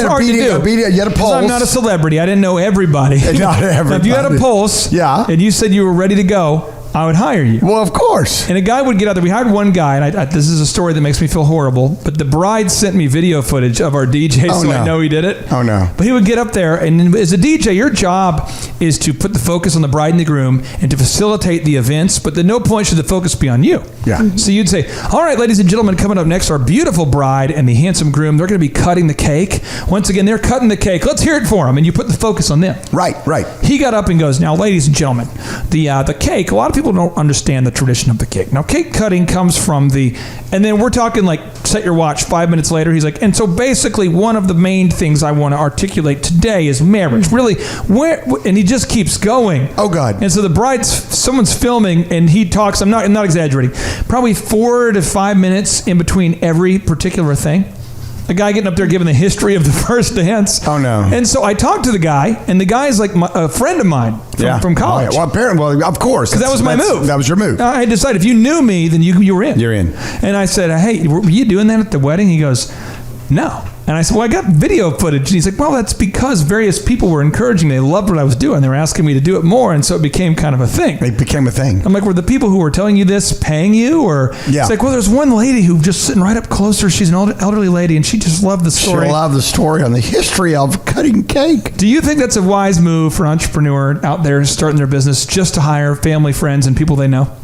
hard to do. You had a pulse. I'm not a celebrity. I didn't know everybody. Not everybody. If you had a pulse, and you said you were ready to go, I would hire you. Well, of course. And a guy would get out there. We hired one guy, and this is a story that makes me feel horrible, but the bride sent me video footage of our DJ, so I know he did it. Oh, no. But he would get up there, and as a DJ, your job is to put the focus on the bride and the groom and to facilitate the events, but at no point should the focus be on you. Yeah. So you'd say, all right, ladies and gentlemen, coming up next, our beautiful bride and the handsome groom, they're going to be cutting the cake. Once again, they're cutting the cake. Let's hear it for them. And you put the focus on them. Right. He got up and goes, now, ladies and gentlemen, the cake, a lot of people don't understand the tradition of the cake. Now, cake cutting comes from and then we're talking like, set your watch, 5 minutes later, he's like, and so basically one of the main things I want to articulate today is marriage. Really, and he just keeps going. Oh, God. And so someone's filming, and he talks, I'm not exaggerating, probably 4 to 5 minutes in between every particular thing. A guy getting up there giving the history of the first dance. Oh, no. And so I talked to the guy, and the guy is like a friend of mine from college. Oh, yeah. Well, apparently, of course. Because that was my move. That was your move. I decided if you knew me, then you were in. You're in. And I said, hey, were you doing that at the wedding? He goes, no. And I said, well, I got video footage. And he's like, well, that's because various people were encouraging me. They loved what I was doing. They were asking me to do it more. And so it became kind of a thing. It became a thing. I'm like, were the people who were telling you this paying you? Or yeah. It's like, well, there's one lady who just sitting right up closer. She's an elderly lady, and she just loved the story. She loved the story on the history of cutting cake. Do you think that's a wise move for an entrepreneur out there starting their business just to hire family, friends, and people they know?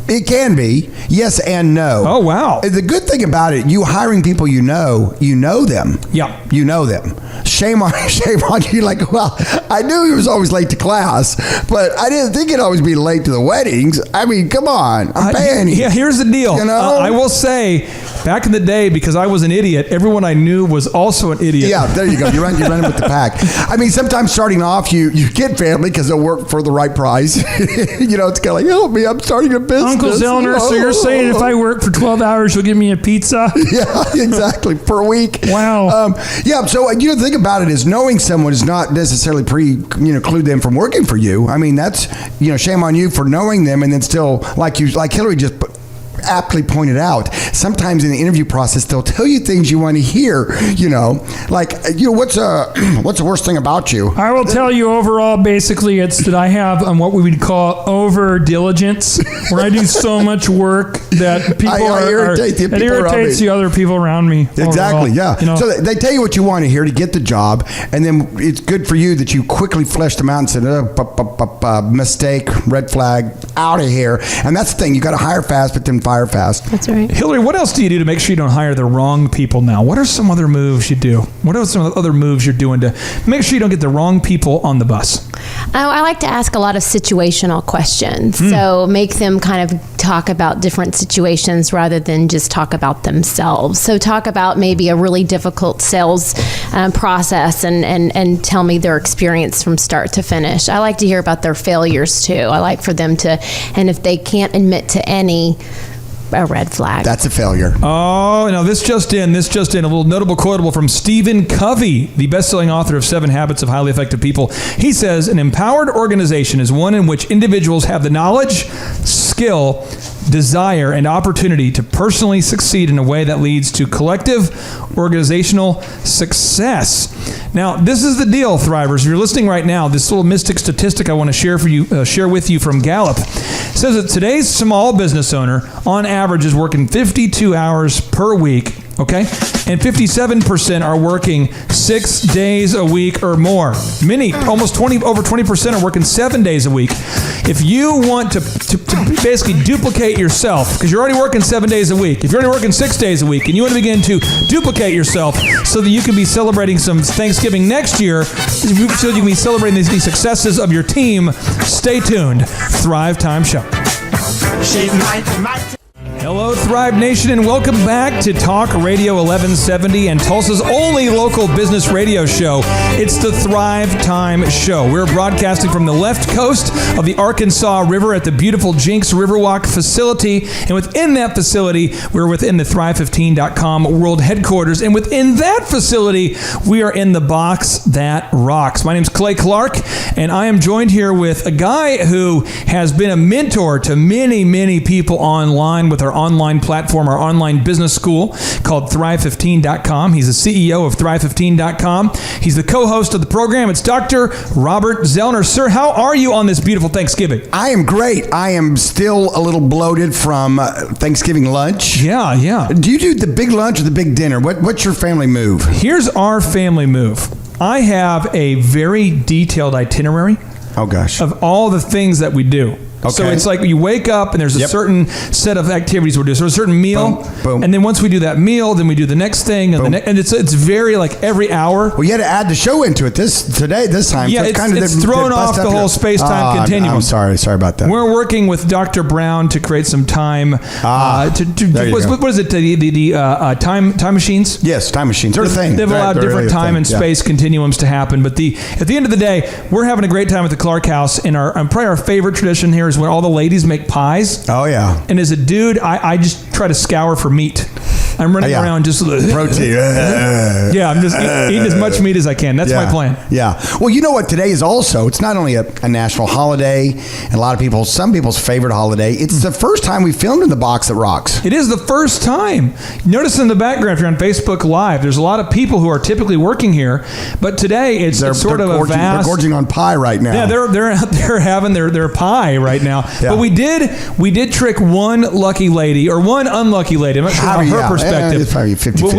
It can be. Yes and no. Oh, wow. The good thing about it, you hiring people you know them. Yeah. You know them. Shame on you. Like, well, I knew he was always late to class, but I didn't think he'd always be late to the weddings. I mean, come on. I'm paying you. Yeah, here's the deal. You know? I will say, back in the day, because I was an idiot, everyone I knew was also an idiot. Yeah, there you go. You're running with the pack. I mean, sometimes starting off, you get family because they'll work for the right price. You know, it's kind of like, help me, I'm starting a business. Uncle Zellner, so you're saying if I work for 12 hours, you'll give me a pizza? Yeah, exactly. Per week. Wow. Yeah, so the thing about it is knowing someone does not necessarily preclude them from working for you. I mean, that's, shame on you for knowing them and then still, like Hillary just aptly pointed out, sometimes in the interview process they'll tell you things you want to hear. What's the worst thing about you? I will tell you overall, basically, it's that I have what we would call over diligence, where I do so much work that people it irritates the other people around me. Exactly. Overall. Yeah. So they tell you what you want to hear to get the job, and then it's good for you that you quickly flesh them out and said, mistake, red flag, out of here. And that's the thing. You got to hire fast, but then fire fast. That's right. Hillary, what else do you do to make sure you don't hire the wrong people now? What are some other moves you do? What are some other moves you're doing to make sure you don't get the wrong people on the bus? I like to ask a lot of situational questions. So make them kind of talk about different situations rather than just talk about themselves. So talk about maybe a really difficult sales process and tell me their experience from start to finish. I like to hear about their failures too. I like for them to, and if they can't admit to any, a red flag. That's a failure. Oh, now this just in, a little notable quotable from Stephen Covey, the best-selling author of 7 Habits of Highly Effective People. He says, an empowered organization is one in which individuals have the knowledge, skill, desire, and opportunity to personally succeed in a way that leads to collective organizational success. Now, this is the deal, Thrivers. If you're listening right now, this little mystic statistic I want to share with you from Gallup says that today's small business owner, on average, is working 52 hours per week. Okay? And 57% are working 6 days a week or more. Over 20% are working 7 days a week. If you want to basically duplicate yourself, because you're already working 7 days a week, if you're already working 6 days a week, and you want to begin to duplicate yourself so that you can be celebrating some Thanksgiving next year, so you can be celebrating these successes of your team, stay tuned. Thrive Time Show. Hello, Thrive Nation, and welcome back to Talk Radio 1170 and Tulsa's only local business radio show. It's the Thrive Time Show. We're broadcasting from the left coast of the Arkansas River at the beautiful Jinx Riverwalk facility. And within that facility, we're within the Thrive15.com world headquarters. And within that facility, we are in the box that rocks. My name's Clay Clark, and I am joined here with a guy who has been a mentor to many, many people online with our online platform, our online business school called Thrive15.com. He's the CEO of Thrive15.com. He's the co-host of the program. It's Dr. Robert Zoellner. Sir, how are you on this beautiful Thanksgiving? I am great. I am still a little bloated from Thanksgiving lunch. Yeah. Do you do the big lunch or the big dinner? What's your family move? Here's our family move. I have a very detailed itinerary. Oh, gosh. Of all the things that we do. Okay. So it's like you wake up and there's a certain set of activities we're doing. So a certain meal, boom. And then once we do that meal, then we do the next thing, and and it's very like every hour. Well, you had to add the show into it this time. Yeah, so it's thrown off the whole space-time continuum. I'm sorry about that. We're working with Dr. Brown to create some time. What is it? The time machines? Yes, time machines. They're a thing. They've allowed different time and space continuums to happen. But at the end of the day, we're having a great time at the Clark House. And probably our favorite tradition here is when all the ladies make pies. Oh, yeah. And as a dude, I just try to scour for meat. I'm running around just protein. Yeah, I'm just eating as much meat as I can. That's my plan. Yeah. Well, you know what? Today is also, it's not only a national holiday, and some people's favorite holiday. It's the first time we filmed in the Box That Rocks. It is the first time. Notice in the background, if you're on Facebook Live, there's a lot of people who are typically working here, but today it's sort of a vast. They're gorging on pie right now. Yeah, they're having their pie right now. Yeah. But we did trick one lucky lady or one unlucky lady. I'm not sure how her perspective. It's probably 50-50. But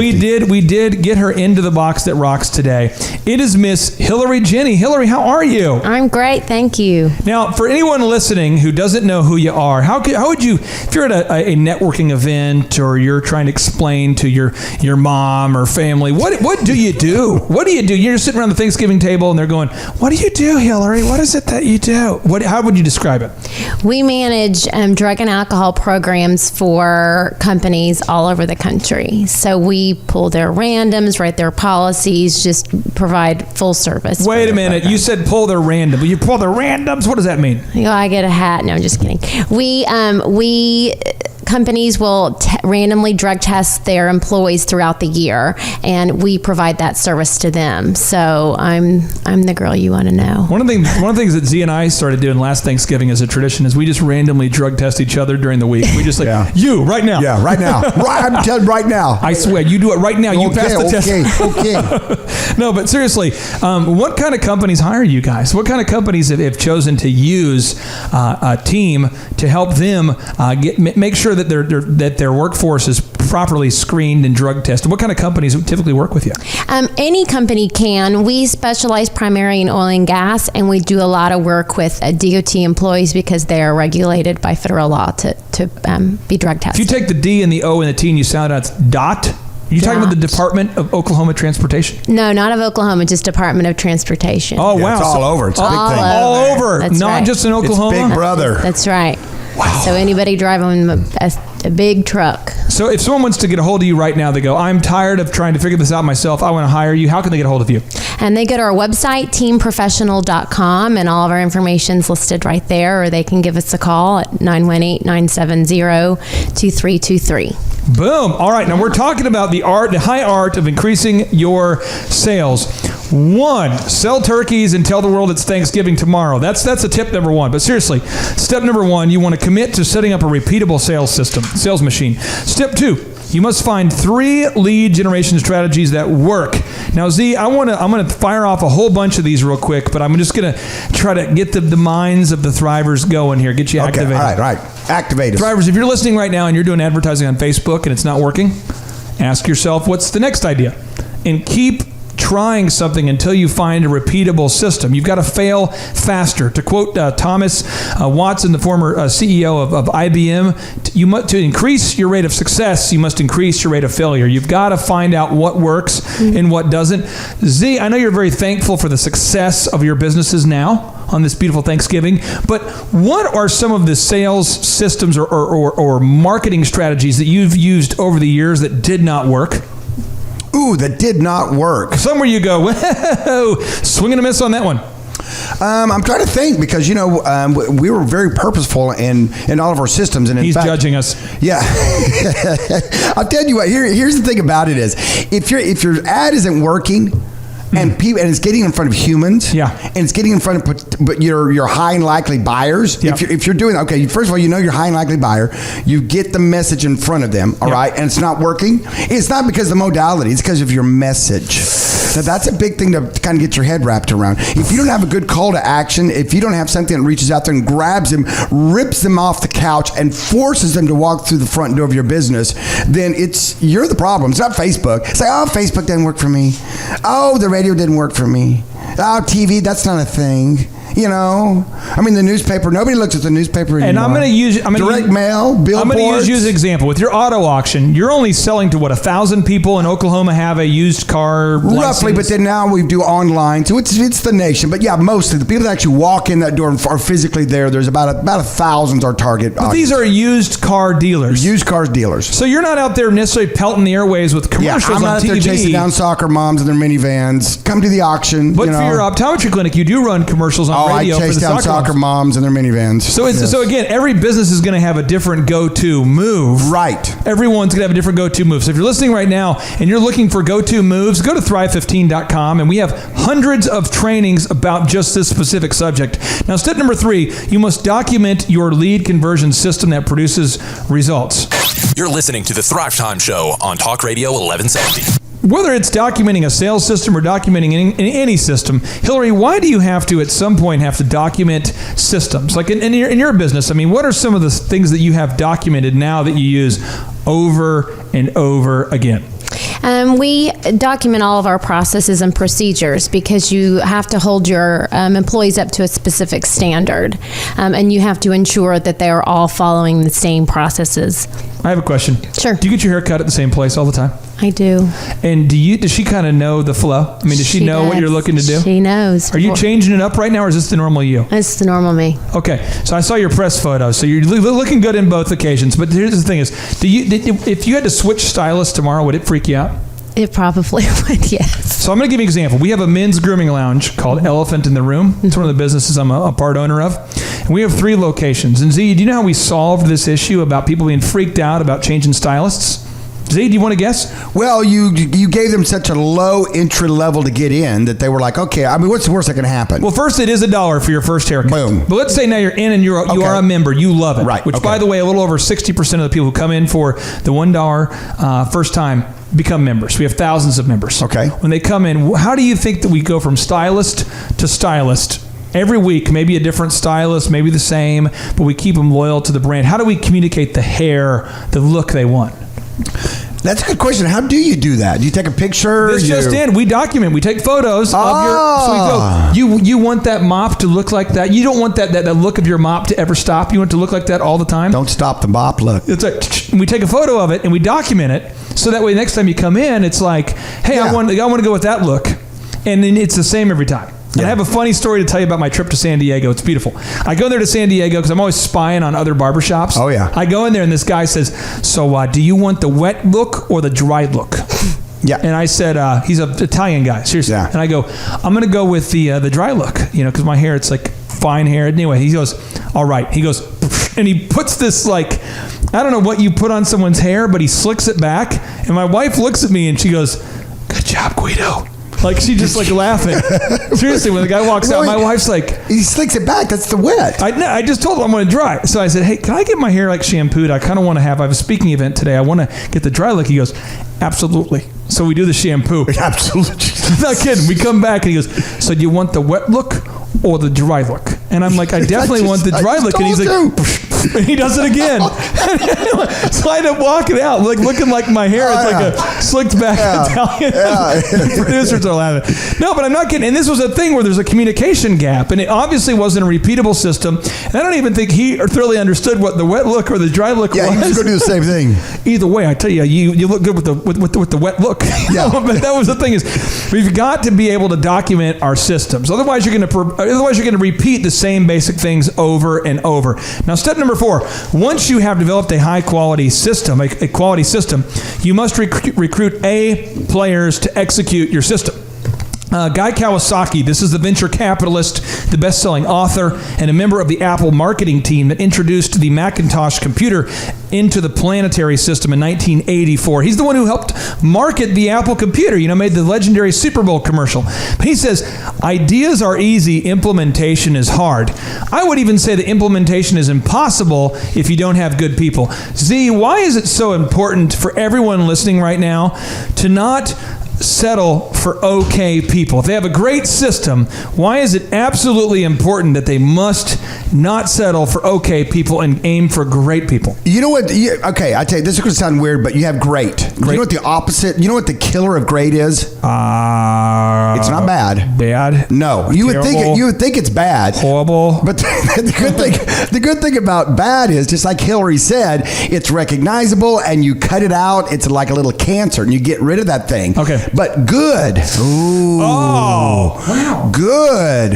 we did get her into the Box That Rocks today. It is Miss Hillary Jenny. Hillary, how are you? I'm great, thank you. Now, for anyone listening who doesn't know who you are, how would you, if you're at a networking event or you're trying to explain to your mom or family, what do you do? What do you do? You're sitting around the Thanksgiving table and they're going, "What do you do, Hillary? What is it that you do?" How would you describe it? We manage drug and alcohol programs for companies all over the country. So we pull their randoms, write their policies, just provide full service. Wait a minute. You said pull their random. You pull their randoms? What does that mean? I get a hat. No, I'm just kidding. Companies will randomly drug test their employees throughout the year, and we provide that service to them. So I'm the girl you want to know. One of the things that Z and I started doing last Thanksgiving as a tradition is we just randomly drug test each other during the week. We just you right now. Yeah, right now. I'm telling you right now. I swear, you do it right now. You pass the test. Okay. No, but seriously, what kind of companies hire you guys? What kind of companies have chosen to use a team to help them make sure that their workforce is properly screened and drug tested? What kind of companies typically work with you? Any company can. We specialize primarily in oil and gas, and we do a lot of work with DOT employees because they are regulated by federal law to be drug tested. If you take the D and the O and the T and you sound out, it's DOT. Are you talking about the Department of Oklahoma Transportation? No, not of Oklahoma, just Department of Transportation. Oh, wow. It's all over. It's a big thing. All over. That's not right. just in Oklahoma? It's Big Brother. That's right. Wow. So anybody driving a big truck. So if someone wants to get a hold of you right now, they go, "I'm tired of trying to figure this out myself. I want to hire you." How can they get a hold of you? And they go to our website, teamprofessional.com, and all of our information's listed right there, or they can give us a call at 918-970-2323. Boom. All right. Now we're talking about the high art of increasing your sales. 1, sell turkeys and tell the world it's Thanksgiving tomorrow. That's a tip number 1. But seriously, step number 1, you want to commit to setting up a repeatable sales machine. Step 2, you must find 3 lead generation strategies that work. Now, Z, I'm going to fire off a whole bunch of these real quick, but I'm just going to try to get the minds of the Thrivers going here, get you activated. All right. Activate us. Thrivers, if you're listening right now and you're doing advertising on Facebook and it's not working, ask yourself, what's the next idea? And keep trying something until you find a repeatable system. You've got to fail faster. To quote Thomas Watson, the former CEO of IBM, to increase your rate of success, you must increase your rate of failure. You've got to find out what works and what doesn't. Z, I know you're very thankful for the success of your businesses now on this beautiful Thanksgiving, but what are some of the sales systems or marketing strategies that you've used over the years that did not work? Ooh, that did not work. Somewhere you go, whoa, swing and a miss on that one. I'm trying to think because, we were very purposeful in all of our systems. And in He's fact, judging us. Yeah. I'll tell you what, here's the thing about it is if your ad isn't working, and people, and it's getting in front of humans. Yeah. And it's getting in front of your high and likely buyers. Yeah. If you're doing, okay, first of all, you're high and likely buyer. You get the message in front of them, all right, and it's not working. It's not because of the modality. It's because of your message. Now, that's a big thing to kind of get your head wrapped around. If you don't have a good call to action, if you don't have something that reaches out there and grabs them, rips them off the couch, and forces them to walk through the front door of your business, then you're the problem. It's not Facebook. It's like, oh, Facebook didn't work for me. Oh, the radio didn't work for me. Oh, TV, that's not a thing. I mean, the newspaper. Nobody looks at the newspaper anymore. And I'm going to use direct mail, billboards. I'm going to use you as an example. With your auto auction, you're only selling to 1,000 people in Oklahoma have a used car license? Roughly, but then now we do online, so it's the nation. But yeah, mostly the people that actually walk in that door and are physically there. There's about 1,000's our target. But these are used car dealers. Used cars dealers. So you're not out there necessarily pelting the airways with commercials I'm not on TV. out there chasing down soccer moms in their minivans. Come to the auction. But for your optometry clinic, you do run commercials on radio. I chase down soccer moms in their minivans. So again, every business is going to have a different go-to move. Right. Everyone's going to have a different go-to move. So if you're listening right now and you're looking for go-to moves, go to thrive15.com, and we have hundreds of trainings about just this specific subject. Now, step number 3, you must document your lead conversion system that produces results. You're listening to the Thrive Time Show on Talk Radio 1170. Whether it's documenting a sales system or documenting any system, Hillary, why do you have to, at some point, have to document systems? Like in your business, I mean, what are some of the things that you have documented now that you use over and over again? We document all of our processes and procedures because you have to hold your employees up to a specific standard, and you have to ensure that they are all following the same processes. I have a question. Sure. Do you get your hair cut at the same place all the time? I do. And does she kind of know the flow? I mean, does she know what you're looking to do? She knows. Are you changing it up right now, or is this the normal you? It's the normal me. Okay, so I saw your press photos. So you're looking good in both occasions. But here's the thing: if you had to switch stylists tomorrow, would it freak you out? It probably would, yes. So I'm going to give you an example. We have a men's grooming lounge called Elephant in the Room. It's one of the businesses I'm a part owner of. And we have 3 locations. And Z, do you know how we solved this issue about people being freaked out about changing stylists? Z, do you want to guess? Well, you gave them such a low entry level to get in that they were like, okay, I mean, what's the worst that can happen? Well, first, it is $1 for your first haircut. Boom. But let's say now you're in and you are a member. You love it. Right. Which, by the way, a little over 60% of the people who come in for the $1 first time become members. We have thousands of members. Okay. When they come in, how do you think that we go from stylist to stylist? Every week, maybe a different stylist, maybe the same, but we keep them loyal to the brand. How do we communicate the hair, the look they want? That's a good question. How do you do that? Do you take a picture? This just in. We document. We take photos of your... So we go, you want that mop to look like that. You don't want that look of your mop to ever stop. You want it to look like that all the time. Don't stop the mop look. It's like, we take a photo of it and we document it. So that way next time you come in, it's like, hey, I want to go with that look. And then it's the same every time. Yeah. I have a funny story to tell you about my trip to San Diego. It's beautiful. I go there to San Diego because I'm always spying on other barbershops. Oh, yeah. I go in there and this guy says, so do you want the wet look or the dry look? Yeah. And I said, he's an Italian guy, seriously. Yeah. And I go, I'm going to go with the dry look, because my hair, it's like fine hair. Anyway, he goes, all right. He goes, and he puts this like, I don't know what you put on someone's hair, but he slicks it back. And my wife looks at me and she goes, good job, Guido. Like, she just like laughing. Seriously, when the guy walks out, my wife's like... He slicks it back. That's the wet. I just told him I'm going to dry. So I said, hey, can I get my hair like shampooed? I kind of want to have... I have a speaking event today. I want to get the dry look. He goes, absolutely. So we do the shampoo. Absolutely. Not kidding. We come back and he goes, so do you want the wet look or the dry look? And I'm like, I definitely want the dry look. And he's like... And he does it again. So I end up walking out, like looking like my hair is like a slicked back Italian. The producers are laughing. No, but I'm not kidding. And this was a thing where there's a communication gap, and it obviously wasn't a repeatable system. And I don't even think he thoroughly understood what the wet look or the dry look was. Yeah, he was going to do the same thing. Either way, I tell you, you look good with the wet look. Yeah. But that was the thing is, we've got to be able to document our systems. Otherwise, you're going to repeat the same basic things over and over. Now, step number 4, once you have developed a high quality system, a quality system, you must recruit A players to execute your system. Guy Kawasaki, this is the venture capitalist, the best-selling author, and a member of the Apple marketing team that introduced the Macintosh computer into the planetary system in 1984. He's the one who helped market the Apple computer, made the legendary Super Bowl commercial. But he says, ideas are easy, implementation is hard. I would even say the implementation is impossible if you don't have good people. Z, why is it so important for everyone listening right now to not settle for okay people? If they have a great system, why is it absolutely important that they must not settle for okay people and aim for great people? You know what? Okay, I tell you, this is going to sound weird, but you have great. You know what the opposite? You know what the killer of great is? It's not bad. Bad? No, you would think it's bad. Horrible. But the good thing about bad is, just like Hillary said, it's recognizable, and you cut it out. It's like a little cancer, and you get rid of that thing. Okay. But good. Ooh. Oh, wow. Good.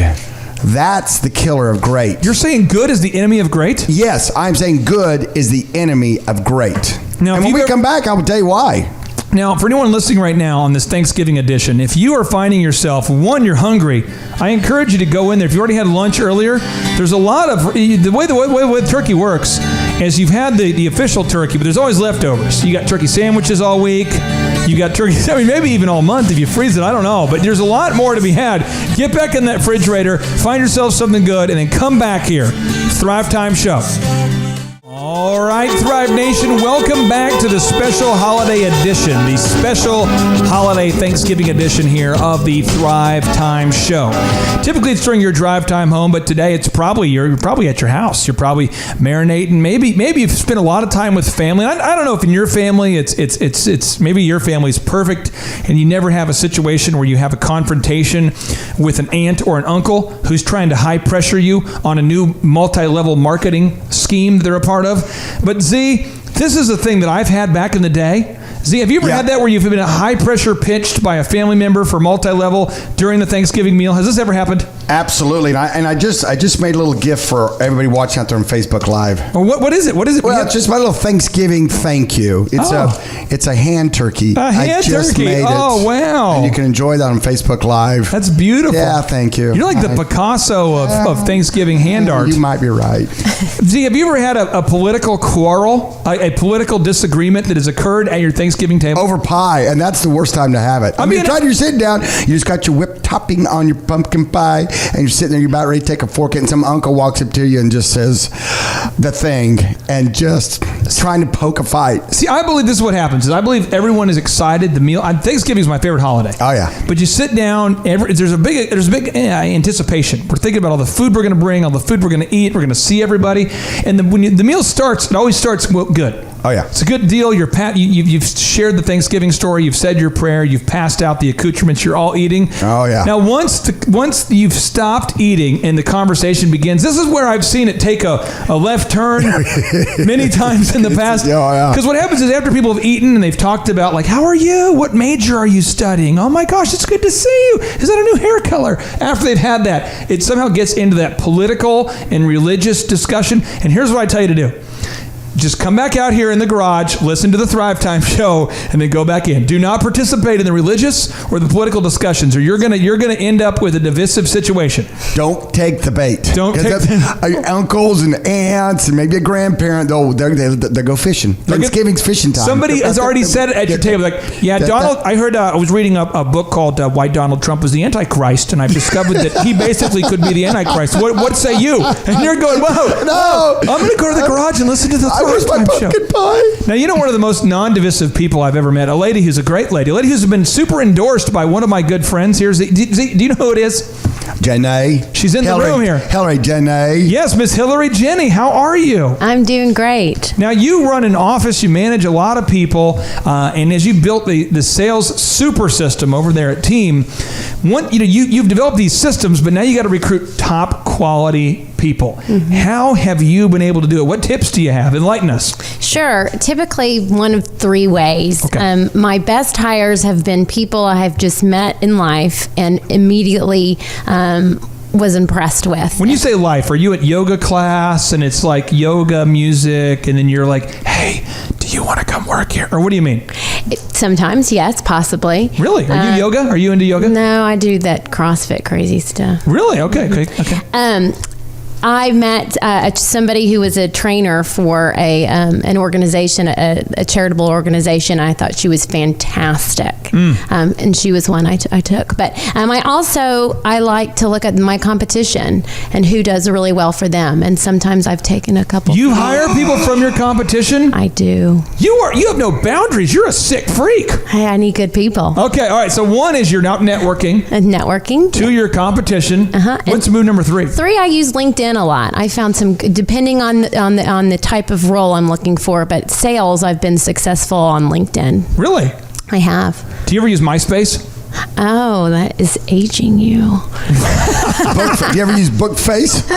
That's the killer of great. You're saying good is the enemy of great? Yes, I'm saying good is the enemy of great. Now, and when we come back, I will tell you why. Now, for anyone listening right now on this Thanksgiving edition, if you are finding yourself, one, you're hungry, I encourage you to go in there. If you already had lunch earlier, there's a lot of, the way turkey works is you've had the official turkey, but there's always leftovers. You got turkey sandwiches all week. You got turkey, maybe even all month if you freeze it, I don't know. But there's a lot more to be had. Get back in that refrigerator, find yourself something good, and then come back here. Thrive Time Show. All right, Thrive Nation, welcome back to the special holiday edition, the special holiday Thanksgiving edition here of the Thrive Time Show. Typically, it's during your drive time home, but today you're probably at your house. You're probably marinating. Maybe you've spent a lot of time with family. I don't know if in your family it's maybe your family's perfect, and you never have a situation where you have a confrontation with an aunt or an uncle who's trying to high pressure you on a new multi-level marketing scheme that they're a part of. But Z, this is a thing that I've had back in the day. Z, have you ever had that where you've been high pressure pitched by a family member for multi-level during the Thanksgiving meal? Has this ever happened? Absolutely, and I just made a little gift for everybody watching out there on Facebook Live. Well, what is it? What is it? Well, it's just my little Thanksgiving thank you. It's a hand turkey. A hand turkey. Made it. Oh, wow! And you can enjoy that on Facebook Live. That's beautiful. Yeah, thank you. You're like the Picasso of Thanksgiving hand art. You might be right. Z, have you ever had a political quarrel, a political disagreement that has occurred at your Thanksgiving table? Over pie, and that's the worst time to have it. I mean, you're sitting down, you just got your whipped topping on your pumpkin pie, and you're sitting there, you're about ready to take a fork, and some uncle walks up to you and just says the thing, and just trying to poke a fight. See, I believe this is what happens. Is I believe everyone is excited. The meal. Thanksgiving is my favorite holiday. Oh yeah. But you sit down. There's a big anticipation. We're thinking about all the food we're going to bring, all the food we're going to eat. We're going to see everybody, and when the meal starts, it always starts good. Oh yeah. It's a good deal. You've shared the Thanksgiving story. You've said your prayer. You've passed out the accoutrements. You're all eating. Oh yeah. Now once you've stopped eating and the conversation begins, this is where I've seen it take a left turn many times in the past. Because what happens is after people have eaten and they've talked about like, how are you? What major are you studying? Oh my gosh, it's good to see you. Is that a new hair color? After they've had that, it somehow gets into that political and religious discussion. And here's what I tell you to do. Just come back out here in the garage, listen to the Thrive Time Show, and then go back in. Do not participate in the religious or the political discussions, or you're gonna end up with a divisive situation. Don't take the bait. Don't uncles and aunts and maybe a grandparent. They go fishing. Thanksgiving's fishing time. Somebody has already said it at your table, like, yeah, Donald. I heard. I was reading a book called "Why Donald Trump Was the Antichrist," and I've discovered that he basically could be the Antichrist. What say you? And you're going, whoa, no! I'm gonna go to the garage and listen to the. Where's my pumpkin pie? Now, you know one of the most non-divisive people I've ever met, a lady who's a great lady, who's been super endorsed by one of my good friends here. Do you know who it is? Jenny. She's in the room here. Hillary Jenny. Yes, Miss Hillary Jenny. How are you? I'm doing great. Now, you run an office, you manage a lot of people, and as you built the sales super system over there at Team, you've developed these systems, but now you got to recruit top quality people. Mm-hmm. How have you been able to do it? What tips do you have? Enlighten us. Sure. Typically one of three ways. Okay. My best hires have been people I have just met in life and immediately was impressed with. When you say life, are you at yoga class and it's like yoga music and then you're like, hey, do you want to come work here? Or what do you mean? Sometimes, yes, possibly. Really? Are you yoga? Are you into yoga? No, I do that CrossFit crazy stuff. Really? Okay. I met somebody who was a trainer for an organization, a charitable organization. I thought she was fantastic, and she was one I took. But I like to look at my competition and who does really well for them. And sometimes I've taken a couple. You hire people from your competition? I do. You have no boundaries. You're a sick freak. Hey, I need good people. Okay, all right. So 1 is you're not networking. Networking. 2, your competition. What's move number 3? 3, I use LinkedIn a lot. I found some, depending on the type of role I'm looking for, but sales, I've been successful on LinkedIn. Really? I have. Do you ever use MySpace? Oh, that is aging you. Do you ever use Bookface?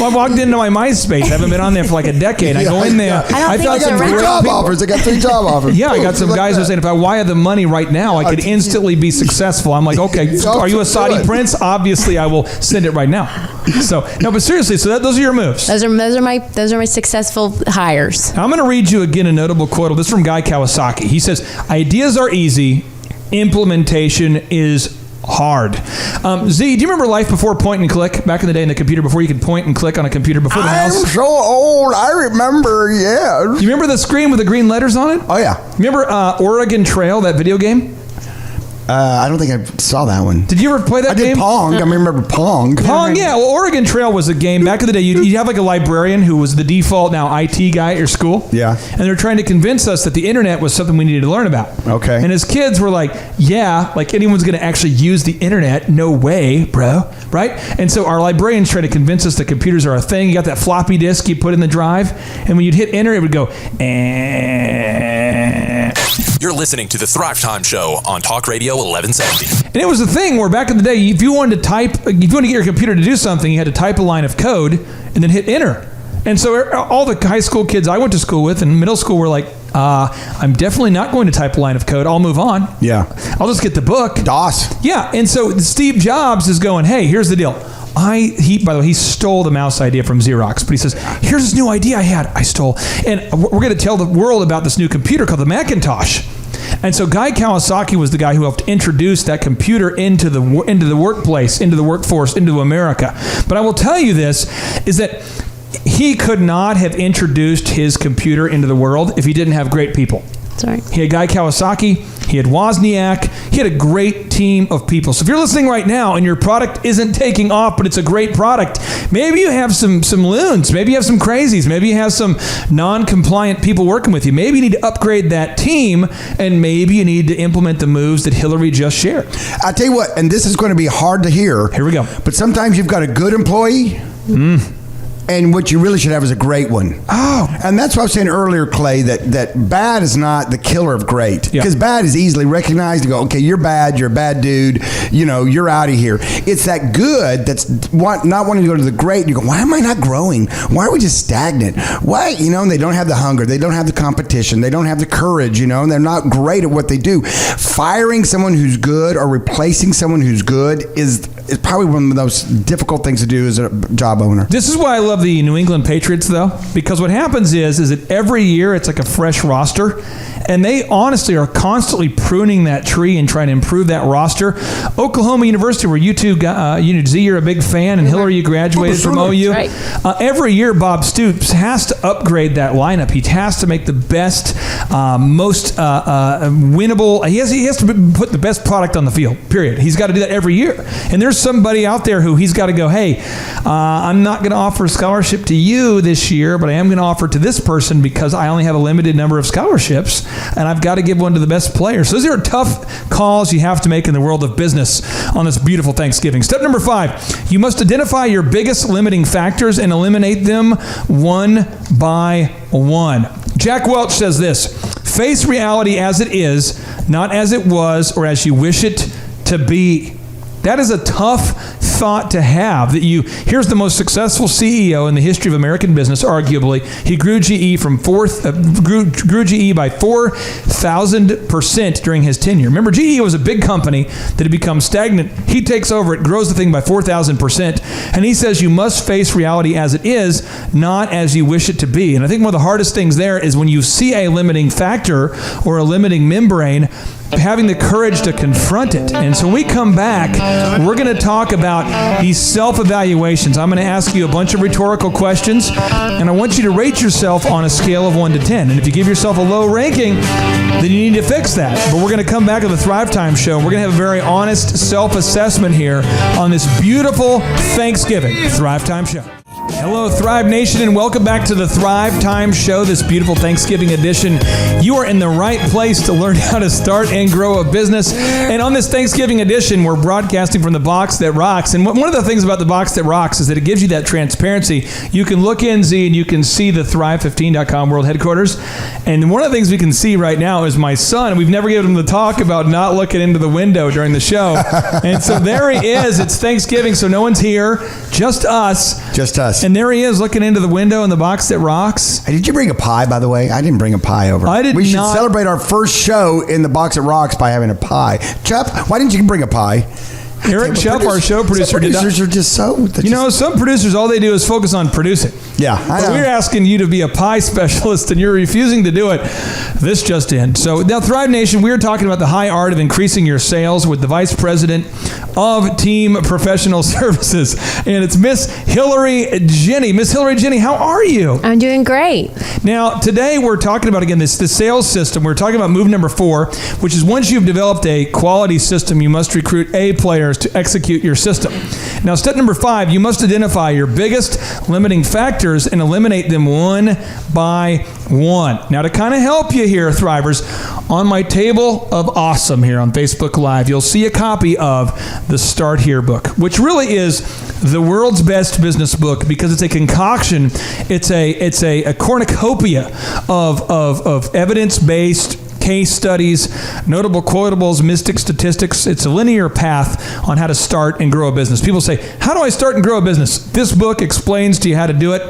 Well, I walked into my MySpace. I haven't been on there for like a decade. I go in there. I got some 3 job offers. I got 3 job offers. Yeah, I got some guys who are saying if I wire the money right now, I could instantly be successful. I'm like, okay, are you a Saudi prince? Obviously, I will send it right now. So no, but seriously, so those are your moves. Those are my successful hires. Now, I'm going to read you again a notable quote. This is from Guy Kawasaki. He says, "Ideas are easy. Implementation is hard." Z, do you remember life before point and click? Back in the day in the computer, before you could point and click on a computer before the mouse? I'm so old. I remember, yeah. You remember the screen with the green letters on it? Oh, yeah. Remember Oregon Trail, that video game? I don't think I saw that one. Did you ever play that game? I did Pong. I remember Pong. Pong, yeah. Well, Oregon Trail was a game back in the day. You'd have like a librarian who was the default now IT guy at your school. Yeah. And they're trying to convince us that the internet was something we needed to learn about. Okay. And as kids, we're like, yeah, like anyone's going to actually use the internet. No way, bro. Right? And so our librarians try to convince us that computers are a thing. You got that floppy disk you put in the drive. And when you'd hit enter, it would go, You're listening to the Thrive Time Show on Talk Radio 1170. And it was a thing where back in the day, if you wanted to get your computer to do something, you had to type a line of code and then hit enter. And so all the high school kids I went to school with and middle school were like, I'm definitely not going to type a line of code. I'll move on. Yeah. I'll just get the book. DOS. Yeah. And so Steve Jobs is going, hey, here's the deal. By the way, he stole the mouse idea from Xerox, but he says, here's this new idea I stole. And we're going to tell the world about this new computer called the Macintosh. And so Guy Kawasaki was the guy who helped introduce that computer into the workplace, into the workforce, into America. But I will tell you this, is that he could not have introduced his computer into the world if he didn't have great people. Sorry. He had Guy Kawasaki, he had Wozniak, he had a great team of people. So if you're listening right now and your product isn't taking off, but it's a great product, maybe you have some loons, maybe you have some crazies, maybe you have some non-compliant people working with you. Maybe you need to upgrade that team, and maybe you need to implement the moves that Hillary just shared. I tell you what, and this is going to be hard to hear. Here we go. But sometimes you've got a good employee. And what you really should have is a great one. Oh. And that's what I was saying earlier, Clay, that bad is not the killer of great. Because bad is easily recognized. You go, okay, you're bad. You're a bad dude. You know, you're out of here. It's that good that's not wanting to go to the great. And you go, why am I not growing? Why are we just stagnant? Why? You know, and they don't have the hunger. They don't have the competition. They don't have the courage, you know, and they're not great at what they do. Firing someone who's good or replacing someone who's good is probably one of the most difficult things to do as a job owner. This is why I love the New England Patriots, though, because what happens is that every year it's like a fresh roster, and they honestly are constantly pruning that tree and trying to improve that roster. Oklahoma University, where you two got, Z, you're a big fan, and Hillary, you graduated from OU. Right. Every year, Bob Stoops has to upgrade that lineup. He has to make the best, most winnable. He has to put the best product on the field, period. He's got to do that every year. And there's somebody out there who he's got to go, hey, I'm not going to offer a scholarship to you this year, but I am going to offer to this person because I only have a limited number of scholarships, and I've got to give one to the best player. So those are tough calls you have to make in the world of business on this beautiful Thanksgiving. Step number 5, you must identify your biggest limiting factors and eliminate them one by one. Jack Welch says this: face reality as it is, not as it was or as you wish it to be. That is a tough thought to have that here's the most successful CEO in the history of American business, arguably. He grew GE grew GE by 4,000% during his tenure. Remember, GE was a big company that had become stagnant. He takes over, it grows the thing by 4,000%, and he says you must face reality as it is, not as you wish it to be. And I think one of the hardest things there is when you see a limiting factor or a limiting membrane, having the courage to confront it. And so when we come back, we're going to talk about these self-evaluations. I'm going to ask you a bunch of rhetorical questions, and I want you to rate yourself on a scale of 1 to 10. And if you give yourself a low ranking, then you need to fix that. But we're going to come back to the Thrive Time Show. We're going to have a very honest self-assessment here on this beautiful Thanksgiving Thrive Time Show. Hello, Thrive Nation, and welcome back to the Thrive Time Show, this beautiful Thanksgiving edition. You are in the right place to learn how to start and grow a business. And on this Thanksgiving edition, we're broadcasting from the Box That Rocks. And one of the things about the Box That Rocks is that it gives you that transparency. You can look in, Z, and you can see the Thrive15.com world headquarters. And one of the things we can see right now is my son. We've never given him the talk about not looking into the window during the show. And so there he is. It's Thanksgiving, so no one's here, just us. Just us. And there he is looking into the window in the Box That Rocks. Hey, did you bring a pie, by the way? I didn't bring a pie over. I did not. We should celebrate our first show in the Box That Rocks by having a pie. Chup, why didn't you bring a pie? Eric Chup, our show producer, did not. Producers are just so... Some producers, all they do is focus on producing. Yeah, I know. But we're asking you to be a pie specialist, and you're refusing to do it. This just in. So now, Thrive Nation, we're talking about the high art of increasing your sales with the Vice President of Team Professional Services, and it's Miss Hillary Jenny. Miss Hillary Jenny, how are you? I'm doing great. Now, today we're talking about, again, the sales system. We're talking about move number 4, which is once you've developed a quality system, you must recruit A players to execute your system. Now, step number 5, you must identify your biggest limiting factors and eliminate them one by one. Now, to kind of help you here, Thrivers, on my table of awesome here on Facebook Live, you'll see a copy of the Start Here book, which really is the world's best business book because it's a concoction. It's a cornucopia of evidence-based case studies, notable quotables, mystic statistics. It's a linear path on how to start and grow a business. People say, how do I start and grow a business? This book explains to you how to do it.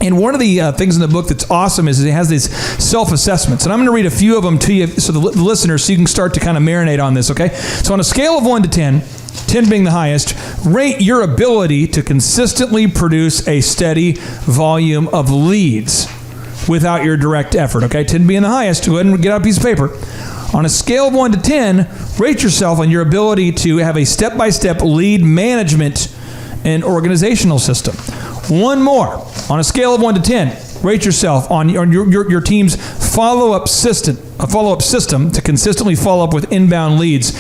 And one of the things in the book that's awesome is it has these self-assessments. And I'm going to read a few of them to you, so the listeners, so you can start to kind of marinate on this, okay? So on a scale of 1 to 10, 10 being the highest, rate your ability to consistently produce a steady volume of leads without your direct effort, okay? 10 being the highest. Go ahead and get out a piece of paper. On a scale of 1 to 10, rate yourself on your ability to have a step-by-step lead management and organizational system. One more. On a scale of 1 to 10, rate yourself on your team's follow-up system to consistently follow up with inbound leads.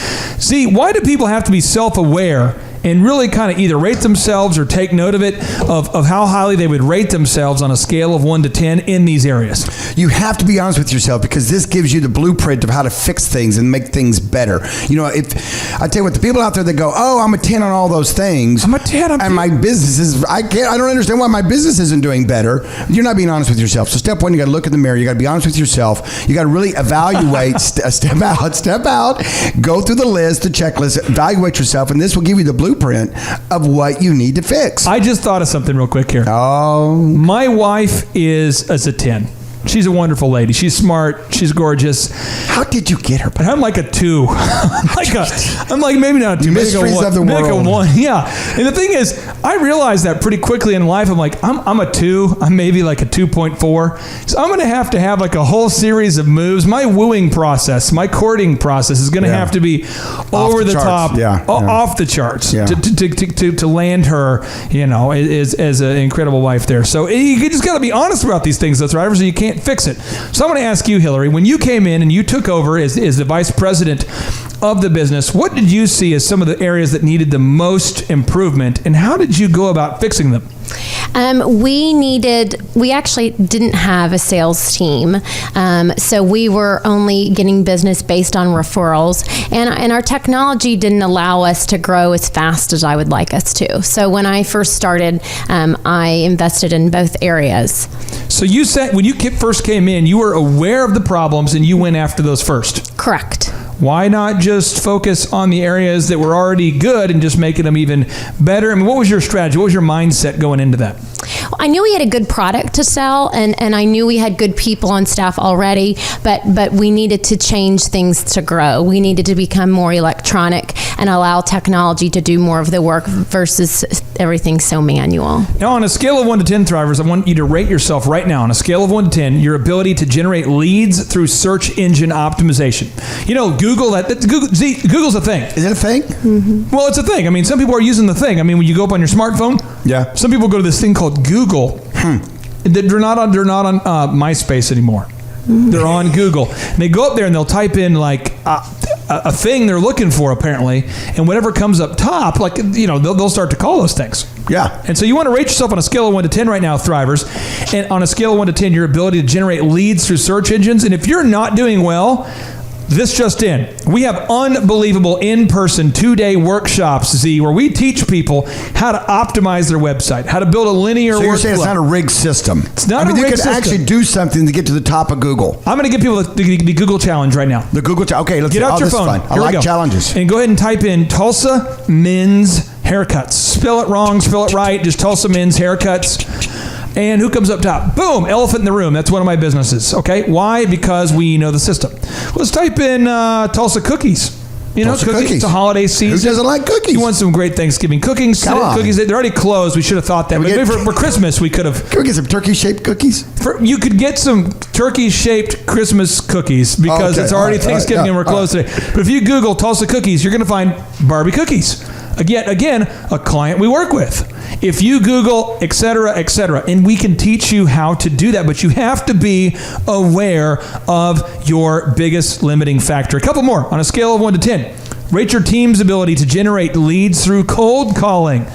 See, why do people have to be self-aware and really kind of either rate themselves or take note of it, of how highly they would rate themselves on a scale of 1 to 10 in these areas? You have to be honest with yourself because this gives you the blueprint of how to fix things and make things better. You know, if I tell you what, the people out there that go, oh, I'm a 10 on all those things. I'm a 10. And my business is, I don't understand why my business isn't doing better. You're not being honest with yourself. So step 1, you got to look in the mirror. You got to be honest with yourself. You got to really evaluate, step out, go through the list, the checklist, evaluate yourself, and this will give you the blueprint of what you need to fix. I just thought of something real quick here. Oh. My wife is a 10. She's a wonderful lady. She's smart. She's gorgeous. How did you get her? I'm like a 2. I'm like maybe not a 2. Mysteries of the world. Maybe like a 1. Yeah. And the thing is, I realized that pretty quickly in life. I'm like, I'm a 2. I'm maybe like a 2.4. So I'm going to have like a whole series of moves. My wooing process, my courting process is going to have to be over the top, off the charts to land her, you know, as an incredible wife there. So you just got to be honest about these things, though, Thrivers, or you can't fix it. So I'm going to ask you, Hillary, when you came in and you took over as the vice president of the business, what did you see as some of the areas that needed the most improvement, and how did you go about fixing them? We actually didn't have a sales team. So we were only getting business based on referrals, and our technology didn't allow us to grow as fast as I would like us to. So when I first started, I invested in both areas. So you said when you first came in, you were aware of the problems and you went after those first. Correct. Why not just focus on the areas that were already good and just making them even better? I mean, what was your strategy? What was your mindset going into that? I knew we had a good product to sell, and I knew we had good people on staff already, but we needed to change things to grow. We needed to become more electronic and allow technology to do more of the work versus everything so manual. Now, on a scale of 1 to 10, Thrivers, I want you to rate yourself right now on a scale of 1 to 10, your ability to generate leads through search engine optimization. You know, Google's a thing. Is it a thing? Mm-hmm. Well, it's a thing. I mean, some people are using the thing. I mean, when you go up on your smartphone, yeah. Some people go to this thing called Google. They're not on MySpace anymore. They're on Google. And they go up there and they'll type in like a thing they're looking for apparently, and whatever comes up top, like they'll start to call those things. Yeah. And so you want to rate yourself on a scale of 1 to 10 right now, Thrivers, and on a scale of 1 to 10, your ability to generate leads through search engines. And if you're not doing well, this just in. We have unbelievable in-person 2-day workshops, Z, where we teach people how to optimize their website, how to build a linear workflow. So you're saying it's not a rigged system? It's not a rigged system. You could actually do something to get to the top of Google. I'm going to give people the Google challenge right now. The Google challenge. Okay, let's get out your phone. I like challenges. And go ahead and type in Tulsa Men's Haircuts. Spell it wrong, spell it right. Just Tulsa Men's Haircuts. And who comes up top? Boom, elephant in the room. That's one of my businesses. Okay, why? Because we know the system. Let's type in Tulsa Cookies. Tulsa cookies. It's a holiday season. Who doesn't like cookies? You want some great Thanksgiving cookies? Cookies. They're already closed. We should have thought that. But for Christmas, we could have. Can we get some turkey-shaped cookies? You could get some turkey-shaped Christmas cookies because it's already Thanksgiving and we're closed today. But if you Google Tulsa cookies, you're going to find Barbie cookies. Again, a client we work with. If you Google, et cetera, and we can teach you how to do that, but you have to be aware of your biggest limiting factor. A couple more on a scale of 1 to 10. Rate your team's ability to generate leads through cold calling.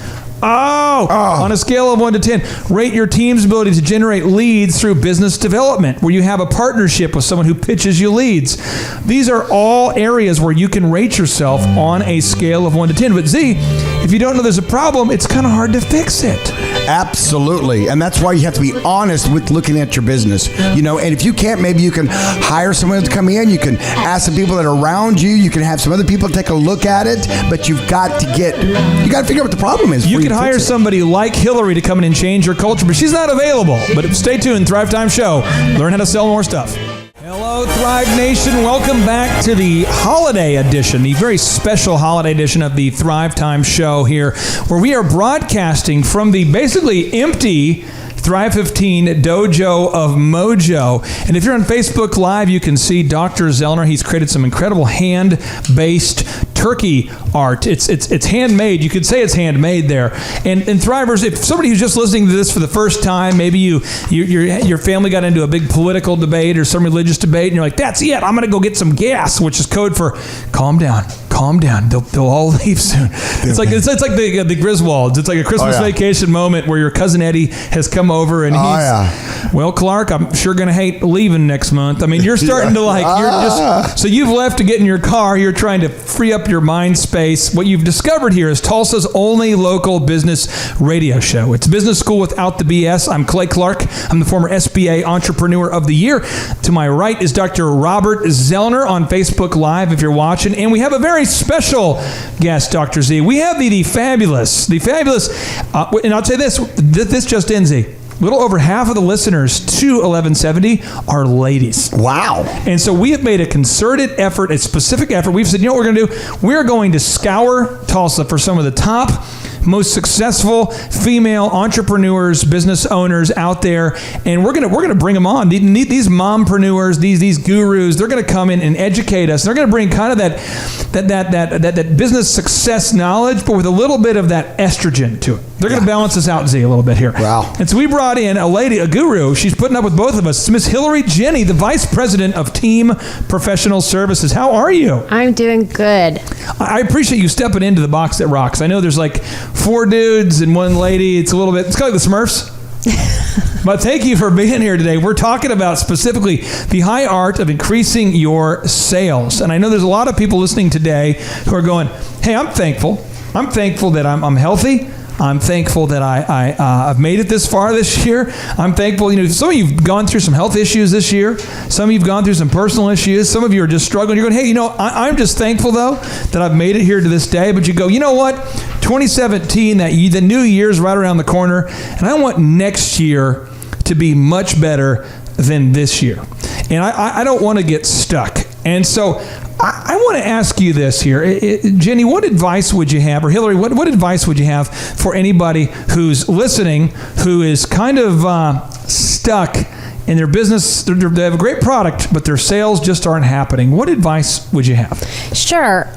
On a scale of 1 to 10, rate your team's ability to generate leads through business development, where you have a partnership with someone who pitches you leads. These are all areas where you can rate yourself on a scale of 1 to 10. But Z, if you don't know there's a problem, it's kind of hard to fix it. Absolutely. And that's why you have to be honest with looking at your business. And if you can't, maybe you can hire someone to come in. You can ask some people that are around you. You can have some other people take a look at it. But you've got to figure out what the problem is. You can hire somebody like Hillary to come in and change your culture, but she's not available. But stay tuned, Thrive Time Show. Learn how to sell more stuff. Hello, Thrive Nation. Welcome back to the holiday edition, the very special holiday edition of the Thrive Time Show here, where we are broadcasting from the basically empty Thrive 15 Dojo of Mojo. And if you're on Facebook Live, you can see Dr. Zellner. He's created some incredible hand-based turkey art. It's handmade. You could say it's handmade there. And Thrivers, if somebody who's just listening to this for the first time, maybe your family got into a big political debate or some religious debate, and you're like, that's it. I'm going to go get some gas, which is code for calm down. Calm down. They'll all leave soon. It's like the Griswolds. It's like a Christmas vacation moment where your cousin Eddie has come over and well, Clark, I'm sure going to hate leaving next month. I mean, you're starting to so you've left to get in your car. You're trying to free up your mind space. What you've discovered here is Tulsa's only local business radio show. It's Business School Without the BS. I'm Clay Clark. I'm the former SBA Entrepreneur of the Year. To my right is Dr. Robert Zellner on Facebook Live if you're watching. And we have a very special guest, Dr. Z. We have the fabulous, and I'll say this just in, Z. A little over half of the listeners to 1170 are ladies. Wow. And so we have made a concerted effort, a specific effort. We've said, you know what we're going to do? We're going to scour Tulsa for some of the top, most successful female entrepreneurs, business owners out there, and we're gonna bring them on. These mompreneurs, these gurus, they're gonna come in and educate us. They're gonna bring kind of that business success knowledge, but with a little bit of that estrogen to it. They're gonna balance us out, Z, a little bit here. Wow. And so we brought in a guru. She's putting up with both of us. It's Miss Hillary Jenny, the Vice President of Team Professional Services. How are you? I'm doing good. I appreciate you stepping into the box that rocks. I know there's like 4 dudes and 1 lady. It's kind of like the Smurfs. But thank you for being here today. We're talking about specifically the high art of increasing your sales. And I know there's a lot of people listening today who are going, hey, I'm thankful. I'm thankful that I'm healthy. I'm thankful that I've made it this far this year. I'm thankful, some of you've gone through some health issues this year. Some of you've gone through some personal issues. Some of you are just struggling. You're going, hey, I'm just thankful, though, that I've made it here to this day. But you go, you know what? 2017, the new year's right around the corner, and I want next year to be much better than this year. And I don't want to get stuck. And so I want to ask you this here. Jenny, what advice would you have, or Hillary, what advice would you have for anybody who's listening who is kind of stuck in their business? They have a great product, but their sales just aren't happening. What advice would you have? Sure.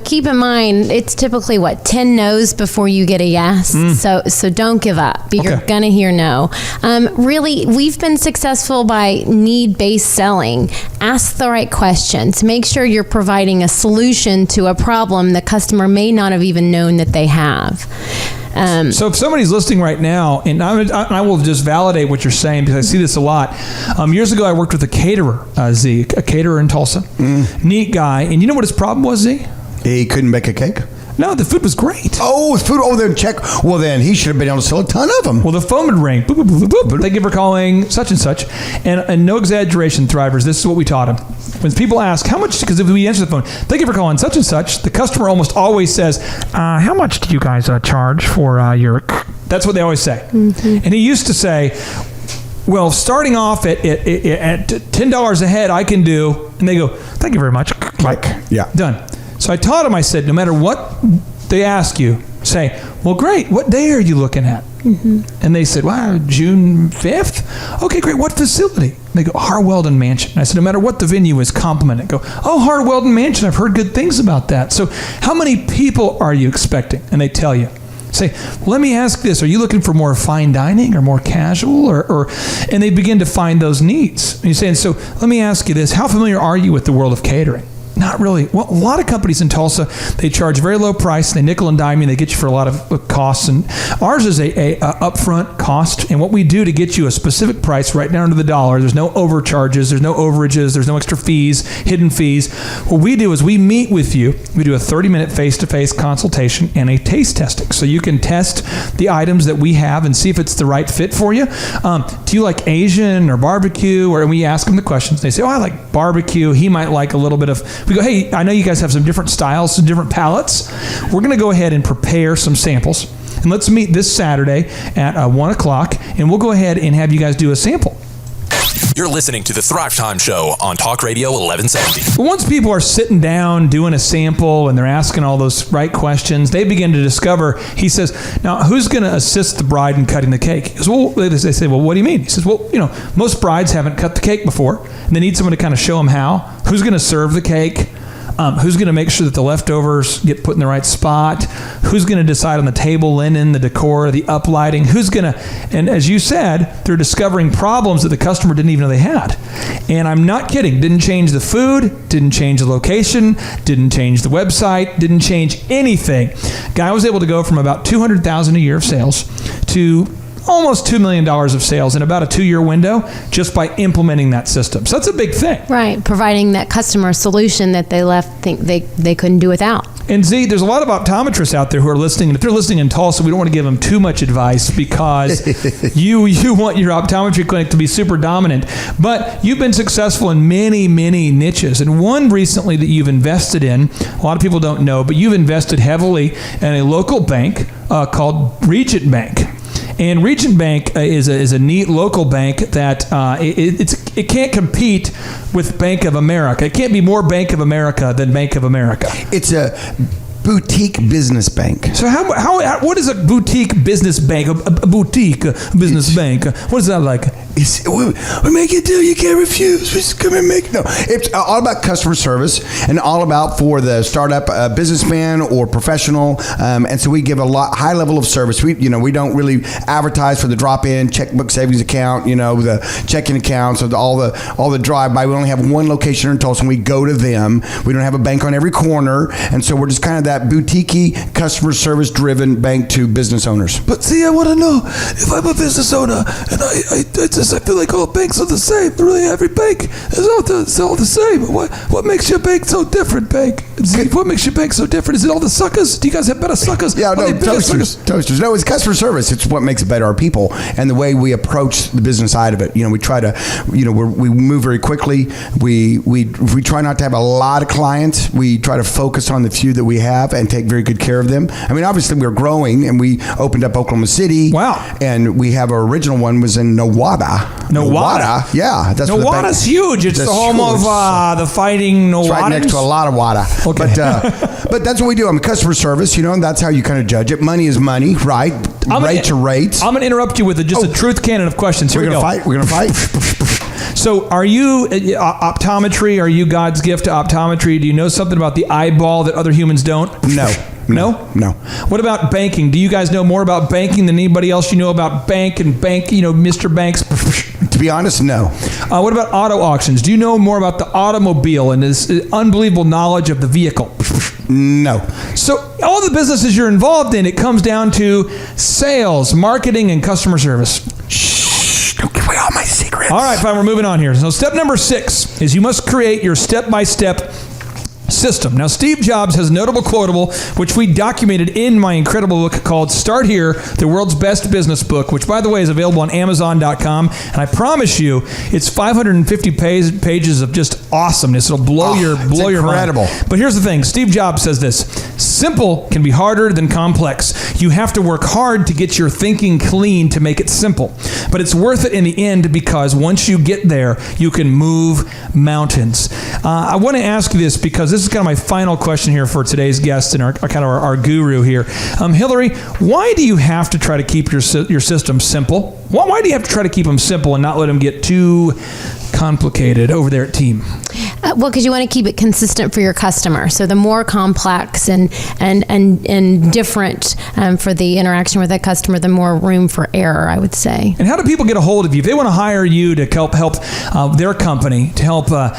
Keep in mind, it's typically 10 no's before you get a yes. So don't give up. You're going to hear no. Really, we've been successful by need-based selling. Ask the right questions. Make sure you're providing a solution to a problem the customer may not have even known that they have. So if somebody's listening right now, and I will just validate what you're saying because I see this a lot. Years ago, I worked with a caterer, Z, a caterer in Tulsa. Neat guy. And you know what his problem was, Z? He couldn't bake a cake? No, the food was great. Oh, food. Oh, then check. Well, then he should have been able to sell a ton of them. Well, the phone would ring. Boop, boop, boop, boop, boop. Thank you for calling such and such. And no exaggeration, Thrivers, this is what we taught him. When people ask, how much, because if we answer the phone, thank you for calling such and such, the customer almost always says, how much do you guys charge for your... That's what they always say. And he used to say, well, starting off at $10 a head, I can do... And they go, thank you very much. Like, yeah. Done. So I taught him, I said, no matter what they ask you, say, well, great, what day are you looking at? And they said, wow, June 5th? Okay, great, what facility? They go, Harweldon Mansion. I said, no matter what the venue is, compliment it. Go, oh, Harweldon Mansion, I've heard good things about that. So how many people are you expecting? And they tell you. Say, well, let me ask this. Are you looking for more fine dining or more casual? And they begin to find those needs. And you say, and so let me ask you this. How familiar are you with the world of catering? Not really. Well, a lot of companies in Tulsa, they charge very low price. They nickel and dime you. They get you for a lot of costs. And ours is a upfront cost. And what we do to get you a specific price right down to the dollar, there's no overcharges, there's no overages, there's no extra fees, hidden fees. What we do is we meet with you. We do a 30-minute face-to-face consultation and a taste testing. So you can test the items that we have and see if it's the right fit for you. Do you like Asian or barbecue? And we ask them the questions. They say, oh, I like barbecue. He might like a little bit of... We go, hey, I know you guys have some different styles, some different palettes. We're going to go ahead and prepare some samples. And let's meet this Saturday at 1 o'clock, and we'll go ahead and have you guys do a sample. You're listening to the Thrive Time Show on Talk Radio 1170. But once people are sitting down doing a sample and they're asking all those right questions, they begin to discover, he says, now who's going to assist the bride in cutting the cake? He goes, well, they say, well, what do you mean? He says, well, most brides haven't cut the cake before, and they need someone to kind of show them how. Who's going to serve the cake? Who's going to make sure that the leftovers get put in the right spot? Who's going to decide on the table linen, the decor, the uplighting? Who's going to, and as you said, they're discovering problems that the customer didn't even know they had. And I'm not kidding. Didn't change the food, didn't change the location, didn't change the website, didn't change anything. Guy was able to go from about $200,000 a year of sales to almost $2 million of sales in about a 2-year window just by implementing that system. So that's a big thing. Right. Providing that customer solution that they think they couldn't do without. And Z, there's a lot of optometrists out there who are listening. And if they're listening in Tulsa, we don't want to give them too much advice because you want your optometry clinic to be super dominant. But you've been successful in many, many niches. And one recently that you've invested in, a lot of people don't know, but you've invested heavily in a local bank called Regent Bank. And Regent Bank is a neat local bank that it can't compete with Bank of America. It can't be more Bank of America than Bank of America. It's a boutique business bank. So what is a boutique business bank? A boutique business bank. What is that like? We make it deal you can't refuse. We just come and make no. It's all about customer service and all about for the startup businessman or professional. And so we give a high level of service. We don't really advertise for the drop-in checkbook savings account. The checking accounts or all the drive-by. We only have one location in Tulsa, and we go to them. We don't have a bank on every corner, and so we're just kind of that boutique-y, customer service-driven bank to business owners. But see, I want to know if I'm a business owner and I business, I feel like all banks are the same. Really, every bank is all the same. What makes your bank so different, bank? What makes your bank so different? Is it all the suckers? Do you guys have better suckers? Yeah, no, toasters. No, it's customer service. It's what makes it better. Our people and the way we approach the business side of it. We try to, we move very quickly. We try not to have a lot of clients. We try to focus on the few that we have and take very good care of them. I mean, obviously we're growing, and we opened up Oklahoma City. Wow. And we have our original one was in Nowata. Yeah, that's Nowata's huge. It's the home of the fighting Nowata. It's right next to a lot of Wada. Okay. But that's what we do. I'm a customer service, and that's how you kind of judge it. Money is money, right? Rates are rates. I'm going to interrupt you with just a truth cannon of questions. Here We're going to fight. So are you optometry? Are you God's gift to optometry? Do you know something about the eyeball that other humans don't? No. What about banking? Do you guys know more about banking than anybody else you know about bank, Mr. Banks? To be honest, no. What about auto auctions? Do you know more about the automobile and this unbelievable knowledge of the vehicle? No. So all the businesses you're involved in, it comes down to sales, marketing, and customer service. Shh, don't give away all my secrets. All right, fine, we're moving on here. So step number 6 is you must create your step-by-step system. Now, Steve Jobs has a notable quotable, which we documented in my incredible book called Start Here, the World's Best Business Book, which, by the way, is available on Amazon.com. And I promise you, it's 550 pages of just awesomeness. It'll blow your mind. Incredible. But here's the thing. Steve Jobs says this: simple can be harder than complex. You have to work hard to get your thinking clean to make it simple. But it's worth it in the end, because once you get there, you can move mountains. I want to ask you this because this is kind of my final question here for today's guest and our guru here. Hillary, why do you have to try to keep your system simple? Why do you have to try to keep them simple and not let them get too complicated over there at Team? Well, because you want to keep it consistent for your customer. So the more complex and different for the interaction with that customer, the more room for error, I would say. And how do people get a hold of you if they want to hire you to help their company, to help to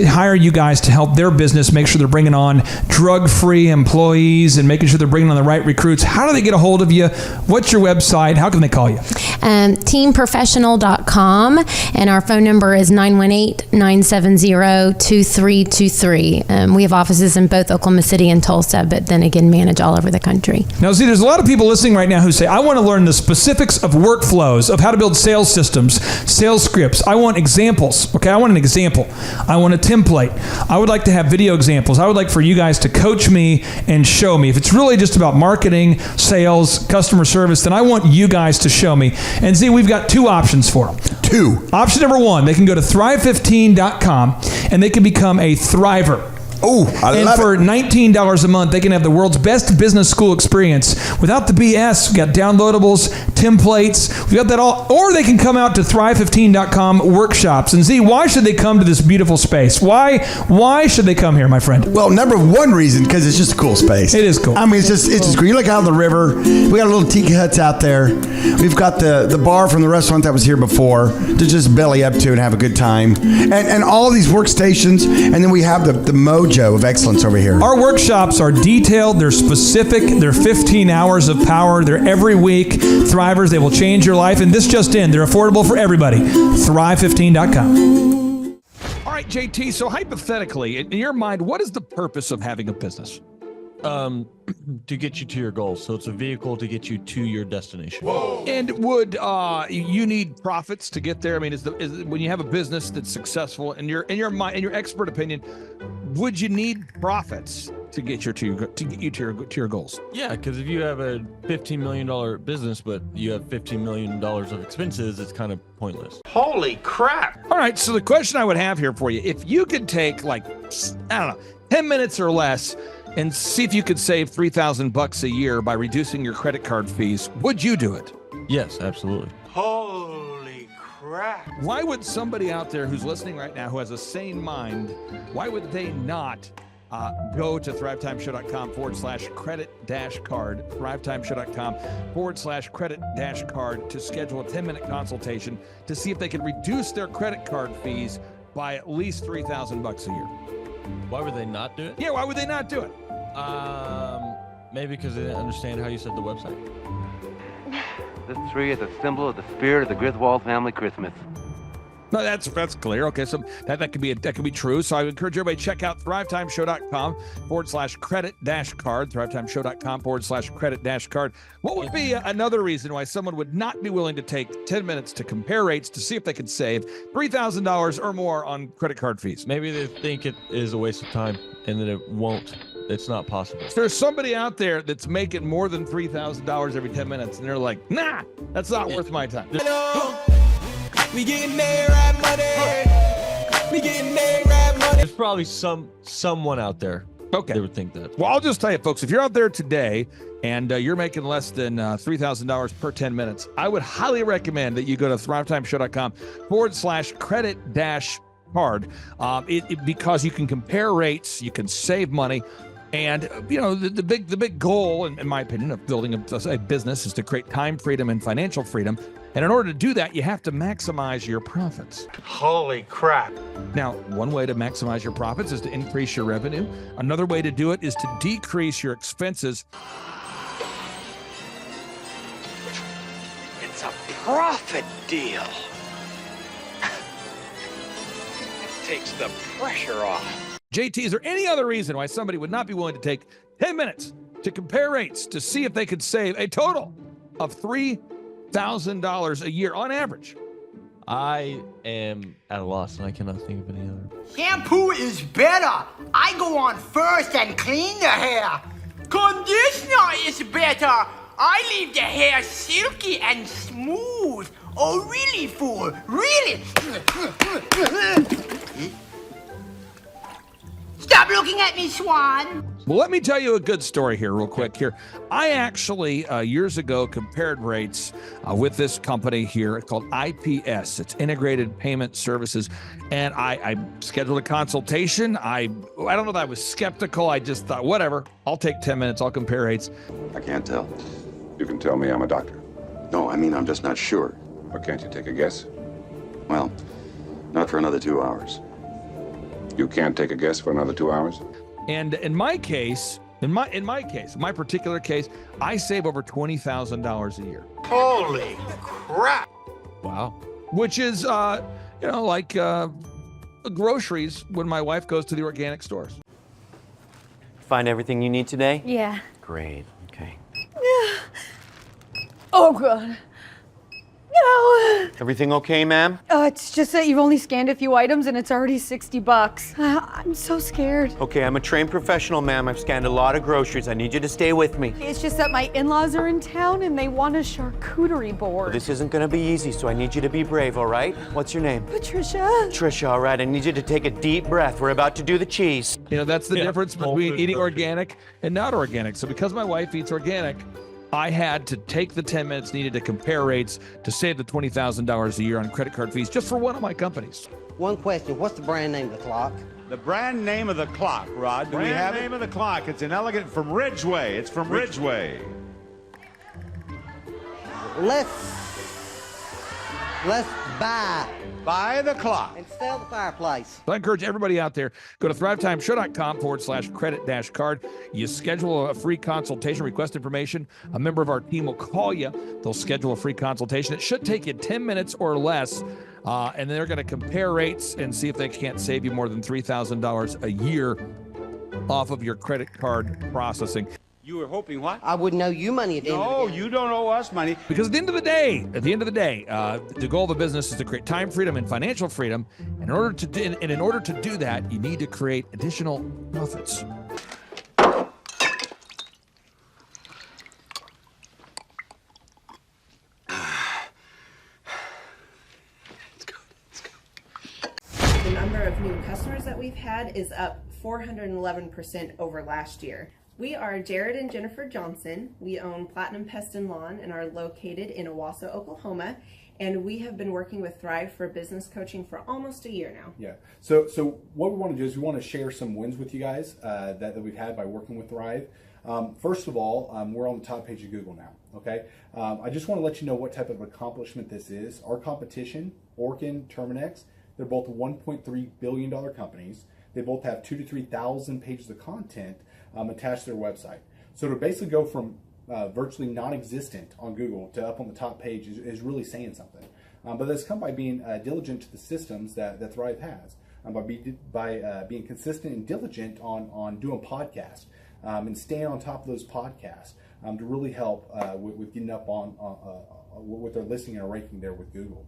hire you guys to help their business, make sure they're bringing on drug-free employees and making sure they're bringing on the right recruits? How do they get a hold of you? What's your website? How can they call you? Teamprofessional.com, and our phone number is 918-970-2323. We have offices in both Oklahoma City and Tulsa, but then again, manage all over the country. Now, see, there's a lot of people listening right now who say, I want to learn the specifics of workflows, of how to build sales systems, sales scripts. I want examples. Okay, I want an example. I want a template. I would like to have video examples. I would like for you guys to coach me and show me. If it's really just about marketing, sales, customer service, then I want you guys to show me. And see, we've got 2 options for them. 2. Option number 1, they can go to thrive15.com and they can become a Thriver. Oh, I love it. And for $19 a month, they can have the world's best business school experience without the BS. We've got downloadables, templates. We've got that all. Or they can come out to thrive15.com workshops. And see, why should they come to this beautiful space? Why should they come here, my friend? Well, number 1 reason, because it's just a cool space. It is cool. I mean, it's just cool. You look out on the river. We got little tiki huts out there. We've got the bar from the restaurant that was here before to just belly up to and have a good time. And all these workstations. And then we have the mojo of excellence over here. Our workshops are detailed, they're specific, they're 15 hours of power, they're every week. Thrivers, they will change your life, and this just in, they're affordable for everybody. Thrive15.com. All right, JT, so hypothetically, in your mind, what is the purpose of having a business? To get you to your goals. So it's a vehicle to get you to your destination. Whoa. And would you need profits to get there? I mean, is when you have a business that's successful, in your mind, in your expert opinion, would you need profits to get you to your goals? Yeah, because if you have a $15 million business, but you have $15 million of expenses, it's kind of pointless. Holy crap! All right, so the question I would have here for you, if you could take 10 minutes or less and see if you could save $3,000 a year by reducing your credit card fees, would you do it? Yes, absolutely. Holy crap. Why would somebody out there who's listening right now who has a sane mind, why would they not go to thrivetimeshow.com/credit-card, thrivetimeshow.com/credit-card to schedule a 10-minute consultation to see if they can reduce their credit card fees by at least $3,000 a year. Why would they not do it? Yeah, why would they not do it? Maybe because they didn't understand how you said the website. This tree is a symbol of the spirit of the Griswold family Christmas. No, that's clear. Okay, so that could be true. So I would encourage everybody to check out thrivetimeshow.com/credit-card, thrivetimeshow.com/credit-card. What would be another reason why someone would not be willing to take 10 minutes to compare rates to see if they could save $3,000 or more on credit card fees? Maybe they think it is a waste of time and that it won't. It's not possible. There's somebody out there that's making more than $3,000 every 10 minutes, and they're like, nah, that's not worth my time. We getting there, right money. We getting there, right money. There's probably someone out there that would think that. Well, I'll just tell you, folks, if you're out there today and you're making less than $3,000 per 10 minutes, I would highly recommend that you go to thrivetimeshow.com/credit-card because you can compare rates, you can save money. And, you know, the big goal, in my opinion, of building a business is to create time freedom and financial freedom. And in order to do that, you have to maximize your profits. Holy crap. Now, one way to maximize your profits is to increase your revenue. Another way to do it is to decrease your expenses. It's a profit deal. It takes the pressure off. JT, is there any other reason why somebody would not be willing to take 10 minutes to compare rates to see if they could save a total of $3,000 a year on average? I am at a loss and I cannot think of any other. Shampoo is better. I go on first and clean the hair. Conditioner is better. I leave the hair silky and smooth. Oh, really, fool? Really? Stop looking at me, Swan. Well, let me tell you a good story here real quick here. I actually, years ago, compared rates with this company here called IPS. It's Integrated Payment Services. And I scheduled a consultation. I don't know that I was skeptical. I just thought, whatever, I'll take 10 minutes. I'll compare rates. I can't tell. You can tell me I'm a doctor. No, I mean, I'm just not sure. But can't you take a guess? Well, not for another 2 hours. You can't take a guess for another 2 hours? And in my case, my particular case, I save over $20,000 a year. Holy crap. Wow. Which is, like groceries when my wife goes to the organic stores. Find everything you need today? Yeah. Great, okay. Oh, God. No. Everything okay, ma'am? It's just that you've only scanned a few items and it's already $60. I'm so scared. Okay, I'm a trained professional, ma'am. I've scanned a lot of groceries. I need you to stay with me. It's just that my in-laws are in town and they want a charcuterie board. Well, this isn't gonna be easy, so I need you to be brave, all right? What's your name? Patricia. Trisha, all right. I need you to take a deep breath. We're about to do the cheese. You know, that's the difference between eating organic and not organic. So because my wife eats organic, I had to take the 10 minutes needed to compare rates to save the $20,000 a year on credit card fees just for one of my companies. One question, what's the brand name of the clock? The brand name of the clock, Rod. Do we have it? Brand name of the clock. It's an elegant from Ridgeway. It's from Ridgeway. Let's buy the clock and sell the fireplace. So I encourage everybody out there, go to thrivetimeshow.com/credit-card. You schedule a free consultation, request information. A member of our team will call you. They'll schedule a free consultation. It should take you 10 minutes or less. And they're going to compare rates and see if they can't save you more than $3,000 a year off of your credit card processing. You were hoping what? I wouldn't owe you money at the end of the day. No, you don't owe us money. Because at the end of the day, the goal of a business is to create time freedom and financial freedom. And in order to do that, you need to create additional profits. The number of new customers that we've had is up 411% over last year. We are Jared and Jennifer Johnson. We own Platinum Pest and Lawn and are located in Owasso, Oklahoma. And we have been working with Thrive for business coaching for almost a year now. Yeah. So what we want to do is we want to share some wins with you guys that we've had by working with Thrive. First of all, we're on the top page of Google now. Okay. I just want to let you know what type of accomplishment this is. Our competition, Orkin, Terminex, they're both $1.3 billion companies. They both have 2,000 to 3,000 pages of content attached to their website. So to basically go from virtually non-existent on Google to up on the top page is really saying something. But that's come by being diligent to the systems that Thrive has, by being consistent and diligent on doing podcasts and staying on top of those podcasts to really help with getting up on with their listing and ranking there with Google.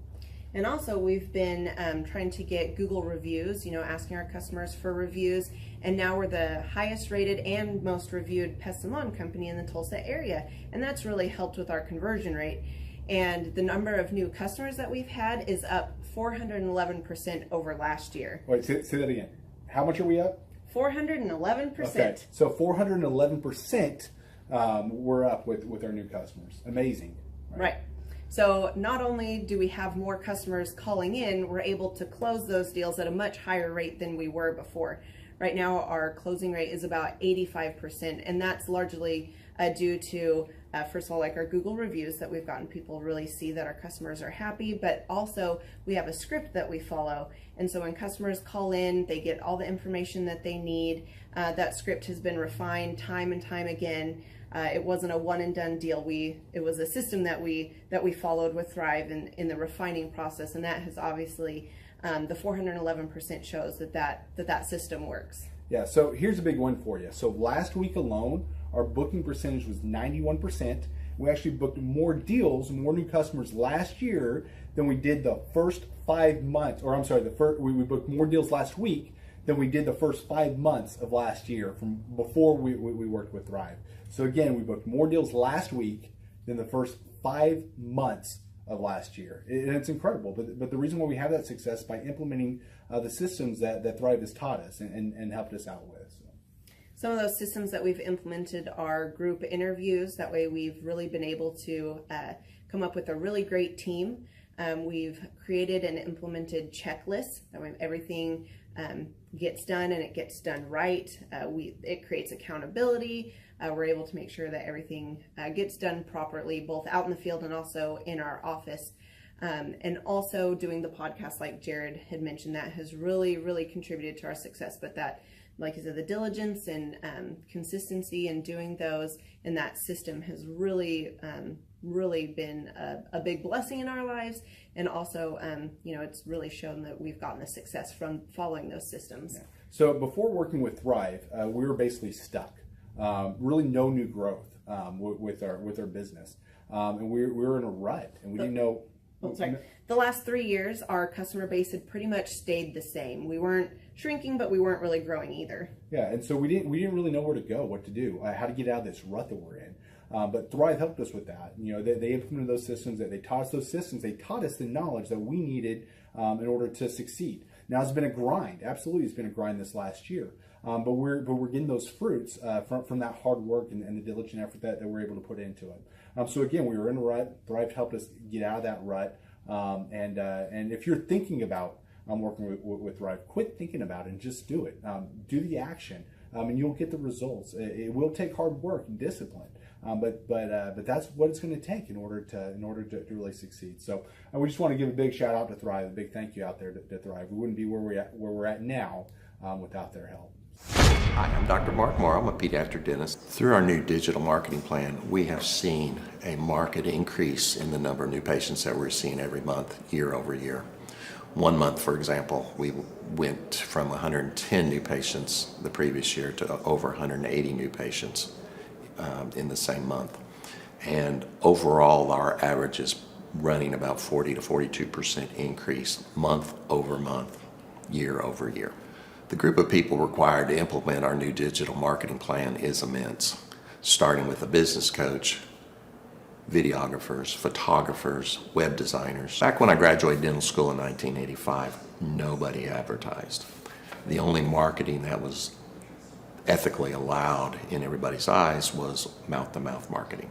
And also, we've been trying to get Google reviews, asking our customers for reviews. And now we're the highest rated and most reviewed pest and lawn company in the Tulsa area. And that's really helped with our conversion rate. And the number of new customers that we've had is up 411% over last year. Wait, say that again. How much are we up? 411%. Okay, so 411% we're up with our new customers. Amazing. Right. So not only do we have more customers calling in, we're able to close those deals at a much higher rate than we were before. Right now, our closing rate is about 85%, and that's largely due to, first of all, like our Google reviews that we've gotten people really see that our customers are happy, but also we have a script that we follow. And so when customers call in, they get all the information that they need. That script has been refined time and time again. It wasn't a one and done deal. It was a system that we followed with Thrive in the refining process, and that has obviously the 411% shows that system works. Yeah. So here's a big one for you. So last week alone, our booking percentage was 91%. We actually booked more deals, more new customers last year than we did the first 5 months. Or I'm sorry, we booked more deals last week than we did the first 5 months of last year from before we worked with Thrive. So again, we booked more deals last week than the first 5 months of last year. And it's incredible. But the reason why we have that success is by implementing the systems that Thrive has taught us and helped us out with. So. Some of those systems that we've implemented are group interviews. That way we've really been able to come up with a really great team. We've created and implemented checklists. That way everything gets done and it gets done right. It creates accountability. We're able to make sure that everything gets done properly, both out in the field and also in our office. And also doing the podcast, like Jared had mentioned, that has really, really contributed to our success. But that, like I said, the diligence and consistency in doing those and that system has really, really been a big blessing in our lives. And also, it's really shown that we've gotten the success from following those systems. Yeah. So before working with Thrive, we were basically stuck. Really no new growth with our business. And we were in a rut, and we didn't know. The last 3 years, our customer base had pretty much stayed the same. We weren't shrinking, but we weren't really growing either. Yeah, and so we didn't really know where to go, what to do, how to get out of this rut that we're in. But Thrive helped us with that. They implemented those systems. They taught us those systems. They taught us the knowledge that we needed in order to succeed. Now it's been a grind. Absolutely, it's been a grind this last year. But we're getting those fruits from that hard work and the diligent effort that we're able to put into it. So again, we were in a rut. Thrive helped us get out of that rut. And if you're thinking about working with Thrive, quit thinking about it and just do it. Do the action, and you'll get the results. It will take hard work and discipline, but that's what it's going to take in order to really succeed. So we just want to give a big shout out to Thrive, a big thank you out there to Thrive. We wouldn't be where we're at now without their help. Hi, I'm Dr. Mark Moore. I'm a pediatric dentist. Through our new digital marketing plan, we have seen a marked increase in the number of new patients that we're seeing every month, year over year. 1 month, for example, we went from 110 new patients the previous year to over 180 new patients in the same month. And overall, our average is running about 40 to 42% increase month over month, year over year. The group of people required to implement our new digital marketing plan is immense, starting with a business coach, videographers, photographers, web designers. Back when I graduated dental school in 1985, nobody advertised. The only marketing that was ethically allowed in everybody's eyes was mouth-to-mouth marketing.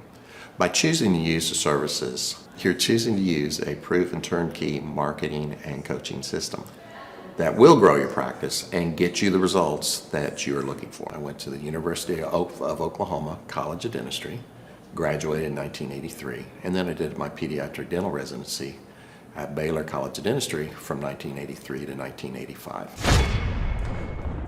By choosing to use the services, you're choosing to use a proven turnkey marketing and coaching system that will grow your practice and get you the results that you're looking for. I went to the University of Oklahoma College of Dentistry, graduated in 1983, and then I did my pediatric dental residency at Baylor College of Dentistry from 1983 to 1985.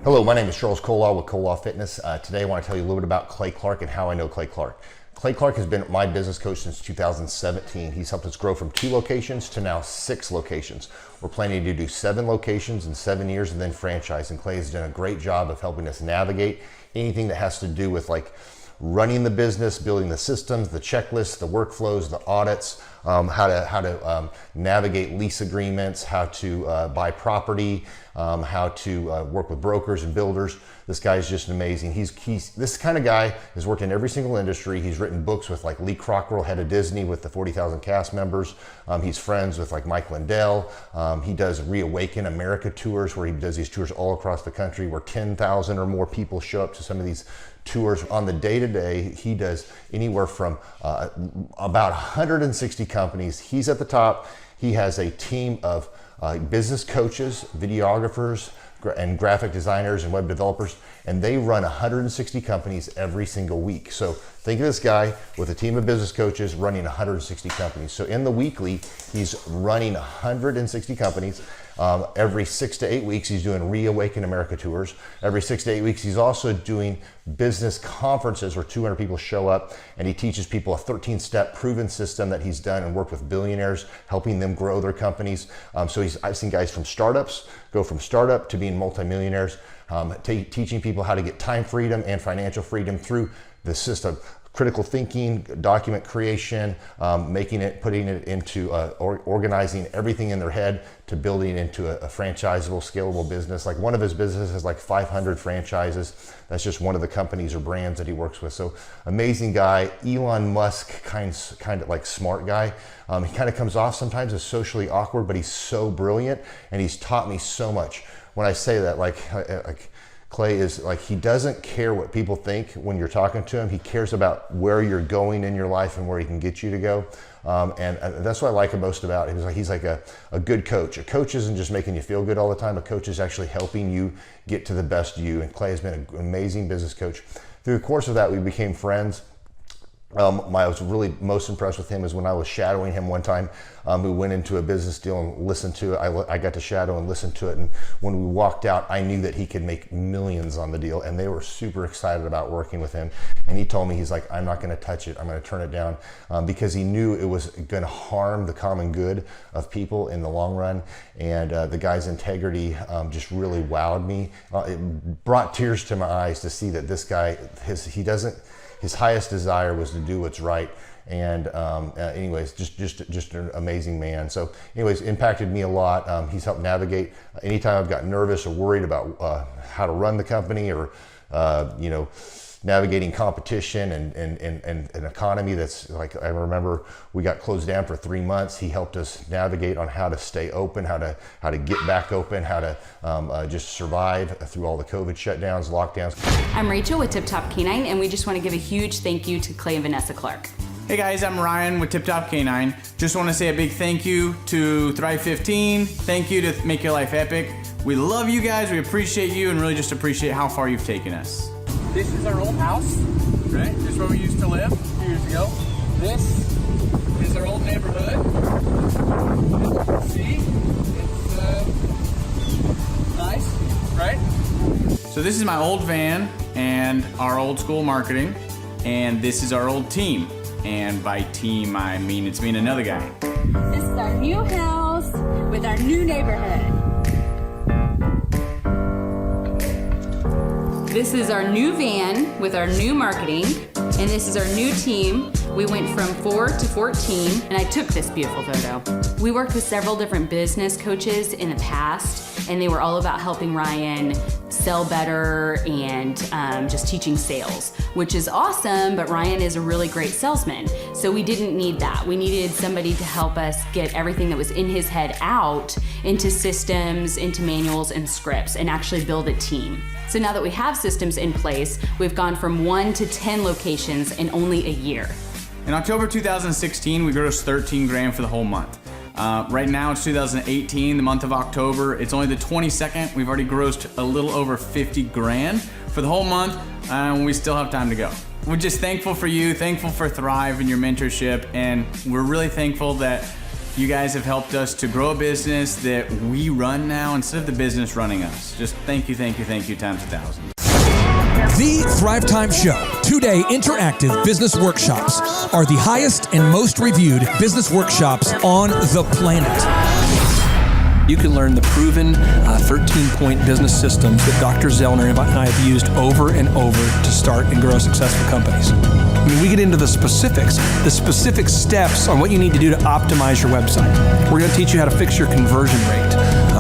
Hello, my name is Charles Kolaw with Kolaw Fitness. Today I want to tell you a little bit about Clay Clark and how I know Clay Clark. Clay Clark has been my business coach since 2017. He's helped us grow from 2 locations to now 6 locations. We're planning to do 7 locations in 7 years and then franchise. And Clay has done a great job of helping us navigate anything that has to do with like running the business, building the systems, the checklists, the workflows, the audits, how to navigate lease agreements, how to buy property, how to work with brokers and builders. This guy is just amazing. He's this kind of guy has worked in every single industry. He's written books with like Lee Crockrell, head of Disney, with the 40,000 cast members. He's friends with like Mike Lindell. He does Reawaken America tours, where he does these tours all across the country, where 10,000 or more people show up to some of these tours. On the day-to-day, he does anywhere from about 160 companies. He's at the top. He has a team of business coaches, videographers, and graphic designers and web developers, and they run 160 companies every single week. So think of this guy with a team of business coaches running 160 companies. So in the weekly, he's running 160 companies. Every 6 to 8 weeks, he's doing Reawaken America tours. Every 6 to 8 weeks, he's also doing business conferences where 200 people show up, and he teaches people a 13-step proven system that he's done and worked with billionaires, helping them grow their companies. So I've seen guys from startups go from startup to being multimillionaires, teaching people how to get time freedom and financial freedom through the system. Critical thinking, document creation, putting it into organizing everything in their head to building into a franchisable, scalable business. Like one of his businesses has like 500 franchises. That's just one of the companies or brands that he works with. So amazing guy. Elon Musk, kind of like smart guy. He kind of comes off sometimes as socially awkward, but he's so brilliant, and he's taught me so much. When I say that, like Clay is like, he doesn't care what people think when you're talking to him. He cares about where you're going in your life and where he can get you to go. And that's what I like most about him. He's like a good coach. A coach isn't just making you feel good all the time. A coach is actually helping you get to the best you. And Clay has been an amazing business coach. Through the course of that, we became friends. I was really most impressed with him is when I was shadowing him one time. We went into a business deal and listened to it. I got to shadow and listen to it. And when we walked out, I knew that he could make millions on the deal. And they were super excited about working with him. And he told me, he's like, I'm not going to touch it. I'm going to turn it down, because he knew it was going to harm the common good of people in the long run. And the guy's integrity just really wowed me. It brought tears to my eyes to see that this guy, his highest desire was to do what's right. And anyways, just an amazing man. So anyways, impacted me a lot. He's helped navigate anytime I've got nervous or worried about how to run the company, or navigating competition and an economy that's like, I remember we got closed down for 3 months. He helped us navigate on how to stay open, how to get back open, how to just survive through all the COVID shutdowns, lockdowns. I'm Rachel with Tip Top Canine, and we just want to give a huge thank you to Clay and Vanessa Clark. Hey guys, I'm Ryan with Tip Top Canine. Just want to say a big thank you to Thrive 15. Thank you to Make Your Life Epic. We love you guys, we appreciate you, and really just appreciate how far you've taken us. This is our old house, right? This is where we used to live a few years ago. This is our old neighborhood. See, it's nice, right? So this is my old van and our old school marketing, and this is our old team. And by team, I mean it's me and another guy. This is our new house with our new neighborhood. This is our new van with our new marketing, and this is our new team. We went from 4 to 14, and I took this beautiful photo. We worked with several different business coaches in the past, and they were all about helping Ryan sell better and just teaching sales, which is awesome, but Ryan is a really great salesman. So we didn't need that. We needed somebody to help us get everything that was in his head out into systems, into manuals and scripts, and actually build a team. So now that we have systems in place, we've gone from 1 to 10 locations in only a year. In October 2016, we grossed 13 grand for the whole month. Right now it's 2018, the month of October. It's only the 22nd. We've already grossed a little over 50 grand for the whole month, and we still have time to go. We're just thankful for you, thankful for Thrive and your mentorship, and we're really thankful that you guys have helped us to grow a business that we run now instead of the business running us. Just thank you times 1,000. The Thrive Time Show, 2-day interactive business workshops, are the highest and most reviewed business workshops on the planet. You can learn the proven 13-point business systems that Dr. Zellner and I have used over and over to start and grow successful companies. I mean, we get into the specific steps on what you need to do to optimize your website. We're going to teach you how to fix your conversion rate.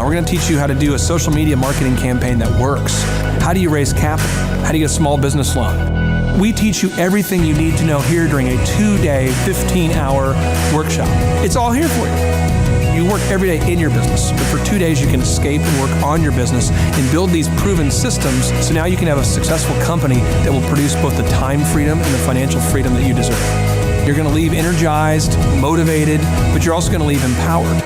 We're going to teach you how to do a social media marketing campaign that works. How do you raise capital? How do you get a small business loan? We teach you everything you need to know here during a 2-day, 15-hour workshop. It's all here for you. You work every day in your business, but for 2 days you can escape and work on your business and build these proven systems so now you can have a successful company that will produce both the time freedom and the financial freedom that you deserve. You're going to leave energized, motivated, but you're also going to leave empowered.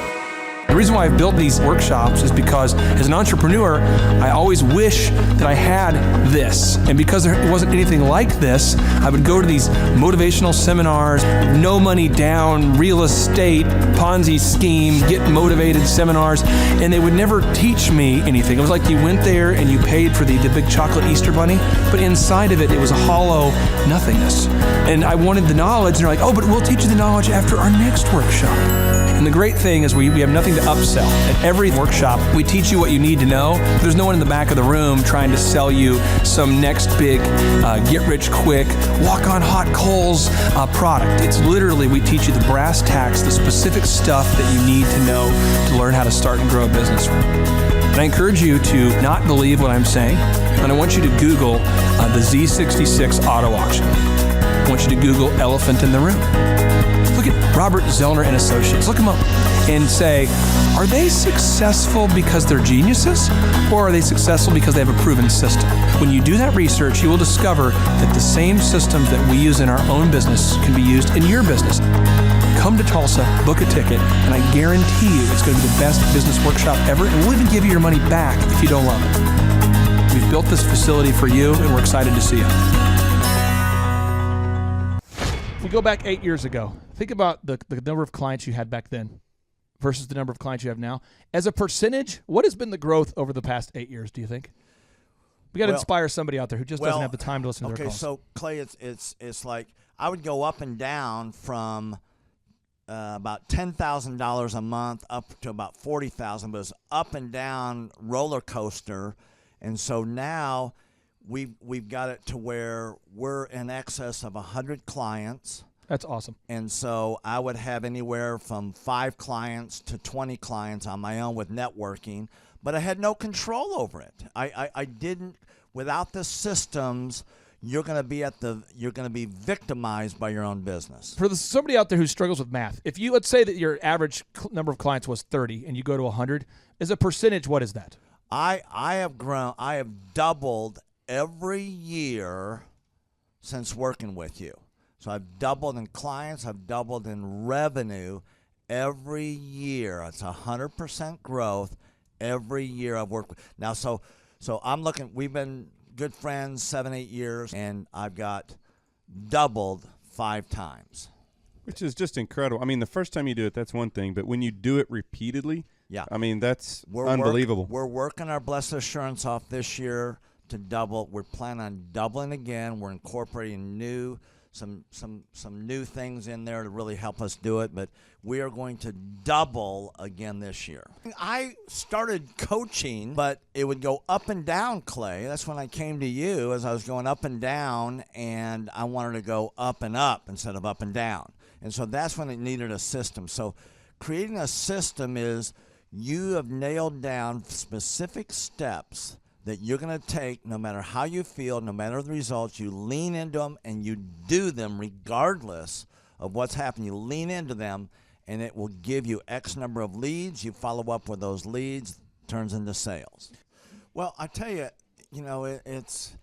The reason why I've built these workshops is because as an entrepreneur, I always wish that I had this. And because there wasn't anything like this, I would go to these motivational seminars, no money down, real estate, Ponzi scheme, get motivated seminars, and they would never teach me anything. It was like you went there and you paid for the big chocolate Easter bunny, but inside of it, it was a hollow nothingness. And I wanted the knowledge, and they're like, oh, but we'll teach you the knowledge after our next workshop. And the great thing is we have nothing to upsell. At every workshop, we teach you what you need to know. There's no one in the back of the room trying to sell you some next big get-rich-quick, walk-on-hot coals product. It's literally, we teach you the brass tacks, the specific stuff that you need to know to learn how to start and grow a business. And I encourage you to not believe what I'm saying, and I want you to Google the Z66 auto auction. I want you to Google elephant in the room. Look at Robert Zellner and Associates. Look them up and say, are they successful because they're geniuses, or are they successful because they have a proven system? When you do that research, you will discover that the same systems that we use in our own business can be used in your business. Come to Tulsa, book a ticket, and I guarantee you it's going to be the best business workshop ever, and we'll even give you your money back if you don't love it. We've built this facility for you, and we're excited to see you. If we go back 8 years ago, think about the number of clients you had back then versus the number of clients you have now. As a percentage, what has been the growth over the past 8 years, do you think? We got to inspire somebody out there who just doesn't have the time to listen to their calls. Okay, so Clay, it's like I would go up and down from about $10,000 a month up to about $40,000, but it's up and down roller coaster, and so now we've got it to where we're in excess of 100 clients. That's awesome. And so I would have anywhere from 5 clients to 20 clients on my own with networking, but I had no control over it. I didn't. Without the systems, you're going to be victimized by your own business. For somebody out there who struggles with math, if you, let's say that your average number of clients was 30 and you go to 100, as a percentage, what is that? I have grown. I have doubled every year since working with you. So I've doubled in clients, I've doubled in revenue every year. It's 100% growth every year I've worked with. Now, so I'm looking, we've been good friends 7-8 years, and I've got doubled 5 times. Which is just incredible. I mean, the first time you do it, that's one thing, but when you do it repeatedly, yeah, I mean, that's unbelievable. We're working our Blessed Assurance off this year to double. We're planning on doubling again. We're incorporating some new things in there to really help us do it, but we are going to double again this year. I started coaching, but it would go up and down, Clay. That's when I came to you, as I was going up and down, and I wanted to go up and up instead of up and down. And so that's when it needed a system. So creating a system is you have nailed down specific steps that you're going to take no matter how you feel, no matter the results. You lean into them and you do them regardless of what's happening. You lean into them and it will give you X number of leads. You follow up with those leads, turns into sales. Well, I tell you, it's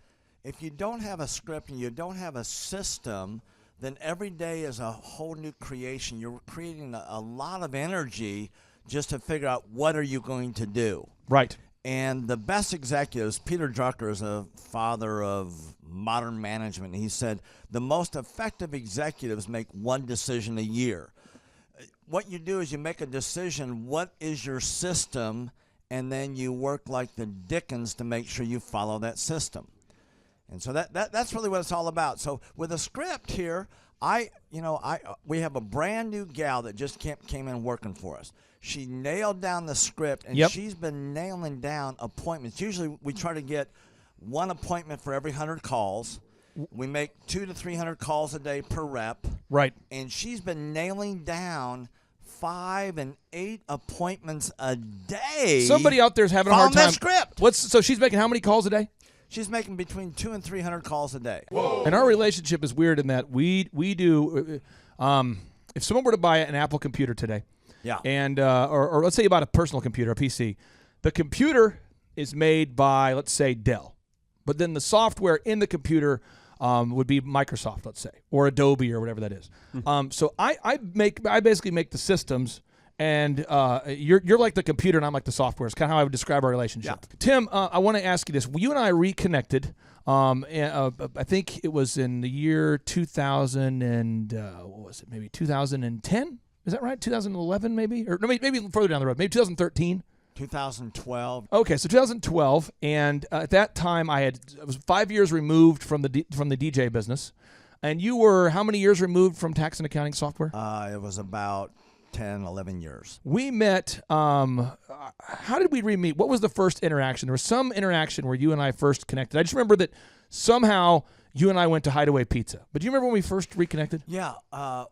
if you don't have a script and you don't have a system, then every day is a whole new creation. You're creating a lot of energy just to figure out what are you going to do. Right. And the best executives, Peter Drucker is a father of modern management. He said the most effective executives make one decision a year. What you do is you make a decision, what is your system, and then you work like the Dickens to make sure you follow that system. And so that's really what it's all about. So with a script here, we have a brand new gal that just came in working for us. She nailed down the script, and she's been nailing down appointments. Usually we try to get one appointment for every 100 calls. We make 200 to 300 calls a day per rep. Right. And she's been nailing down 5 and 8 appointments a day. Somebody out there is having a hard time. That script. So she's making how many calls a day? She's making between 200 and 300 calls a day. Whoa. And our relationship is weird in that we do. If someone were to buy an Apple computer today, and or let's say you bought a personal computer, a PC, the computer is made by, let's say, Dell, but then the software in the computer would be Microsoft, let's say, or Adobe or whatever that is. So I basically make the systems, and you're like the computer and I'm like the software. It's kind of how I would describe our relationship. Yeah. Tim, I want to ask you this. You and I reconnected. I think it was in the year 2000 and what was it? Maybe 2010. Is that right? 2011, maybe, or no, maybe further down the road. Maybe 2013. 2012. Okay, so 2012, and at that time I was 5 years removed from the DJ business, and you were how many years removed from tax and accounting software? It was about 10, 11 years. We met. How did we re-meet? What was the first interaction? There was some interaction where you and I first connected. I just remember that somehow you and I went to Hideaway Pizza. But do you remember when we first reconnected? Yeah.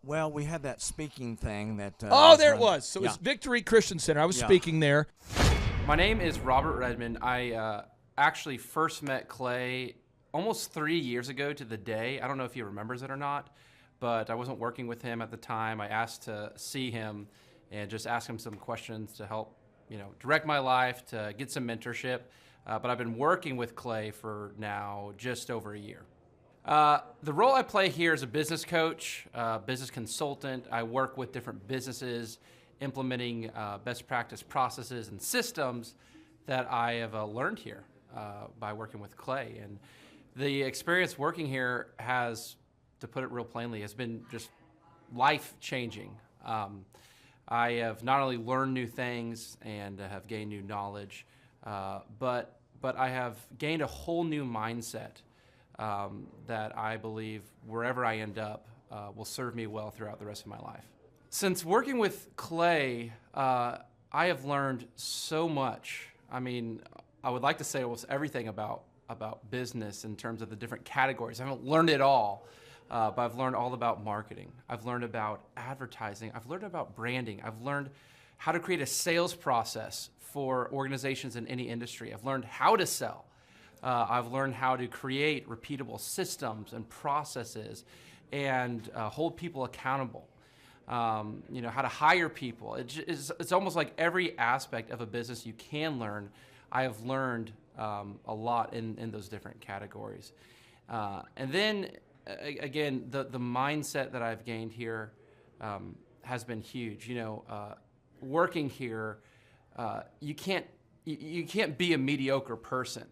Well, we had that speaking thing that. There it was. So it was Victory Christian Center. I was speaking there. My name is Robert Redmond. I actually first met Clay almost 3 years ago to the day. I don't know if he remembers it or not, but I wasn't working with him at the time. I asked to see him and just ask him some questions to help, direct my life, to get some mentorship. But I've been working with Clay for now just over a year. The role I play here is a business coach, business consultant. I work with different businesses, implementing best practice processes and systems that I have learned here by working with Clay. And the experience working here has, to put it real plainly, has been just life-changing. I have not only learned new things and have gained new knowledge, but I have gained a whole new mindset that I believe wherever I end up will serve me well throughout the rest of my life. Since working with Clay, I have learned so much. I mean, I would like to say almost everything about business in terms of the different categories. I haven't learned it all, but I've learned all about marketing. I've learned about advertising. I've learned about branding. I've learned how to create a sales process for organizations in any industry. I've learned how to sell. I've learned how to create repeatable systems and processes and hold people accountable. How to hire people. It's almost like every aspect of a business you can learn. I have learned a lot in those different categories. And then, again, the mindset that I've gained here has been huge. Working here, you can't be a mediocre person.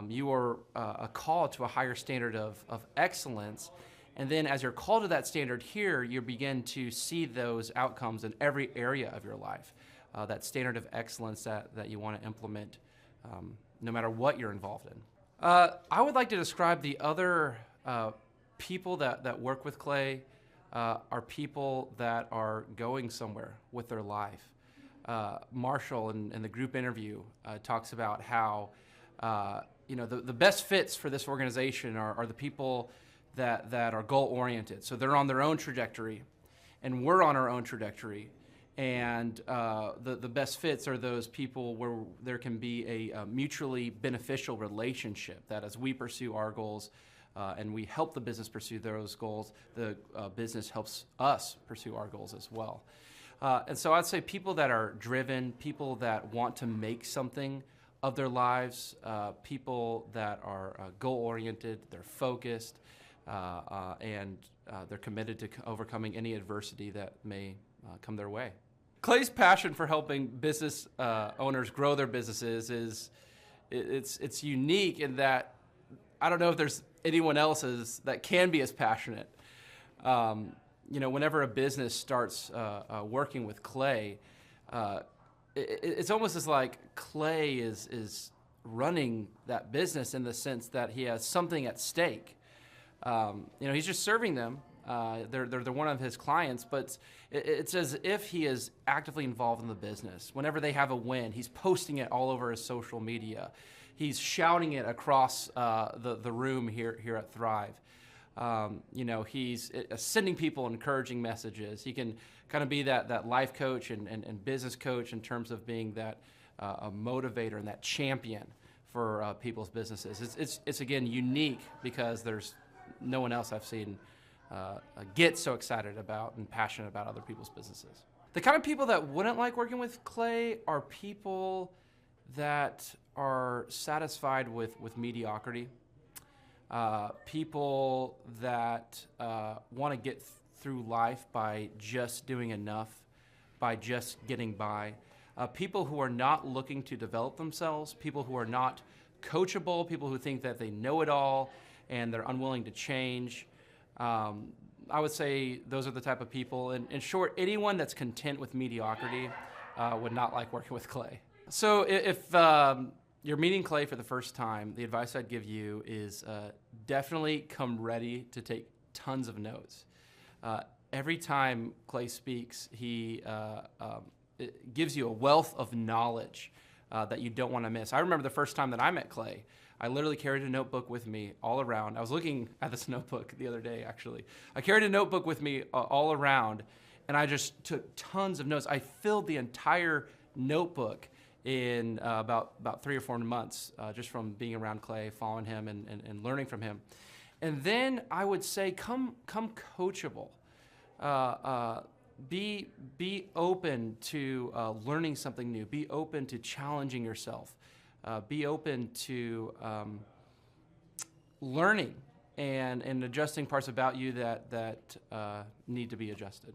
You are a call to a higher standard of excellence. And then as you're called to that standard here, you begin to see those outcomes in every area of your life, that standard of excellence that you want to implement no matter what you're involved in. I would like to describe the other people that work with Clay are people that are going somewhere with their life. Marshall in the group interview talks about how the best fits for this organization are the people that are goal-oriented. So they're on their own trajectory, and we're on our own trajectory. And the best fits are those people where there can be a mutually beneficial relationship, that as we pursue our goals and we help the business pursue those goals, the business helps us pursue our goals as well. And so I'd say people that are driven, people that want to make something of their lives, people that are goal-oriented, they're focused, and they're committed to overcoming any adversity that may come their way. Clay's passion for helping business owners grow their businesses it's unique in that I don't know if there's anyone else that can be as passionate. Whenever a business starts working with Clay, it's almost as like Clay is running that business in the sense that he has something at stake. He's just serving them. They're one of his clients, but it's as if he is actively involved in the business. Whenever they have a win, he's posting it all over his social media. He's shouting it across the room here at Thrive. He's sending people encouraging messages. He can kind of be that life coach and business coach in terms of being that a motivator and that champion for people's businesses. It's again unique because there's no one else I've seen get so excited about and passionate about other people's businesses. The kind of people that wouldn't like working with Clay are people that are satisfied with mediocrity. People that want to get through life by just doing enough, by just getting by. People who are not looking to develop themselves, people who are not coachable, people who think that they know it all and they're unwilling to change. I would say those are the type of people. In short, anyone that's content with mediocrity would not like working with Clay. So if you're meeting Clay for the first time, the advice I'd give you is definitely come ready to take tons of notes. Every time Clay speaks, he it gives you a wealth of knowledge that you don't want to miss. I remember the first time that I met Clay, I literally carried a notebook with me all around. I was looking at this notebook the other day, actually. I carried a notebook with me all around, and I just took tons of notes. I filled the entire notebook in about 3 or 4 months, just from being around Clay, following him, and learning from him. And then I would say, come coachable. Be open to learning something new. Be open to challenging yourself. Be open to learning and adjusting parts about you that need to be adjusted.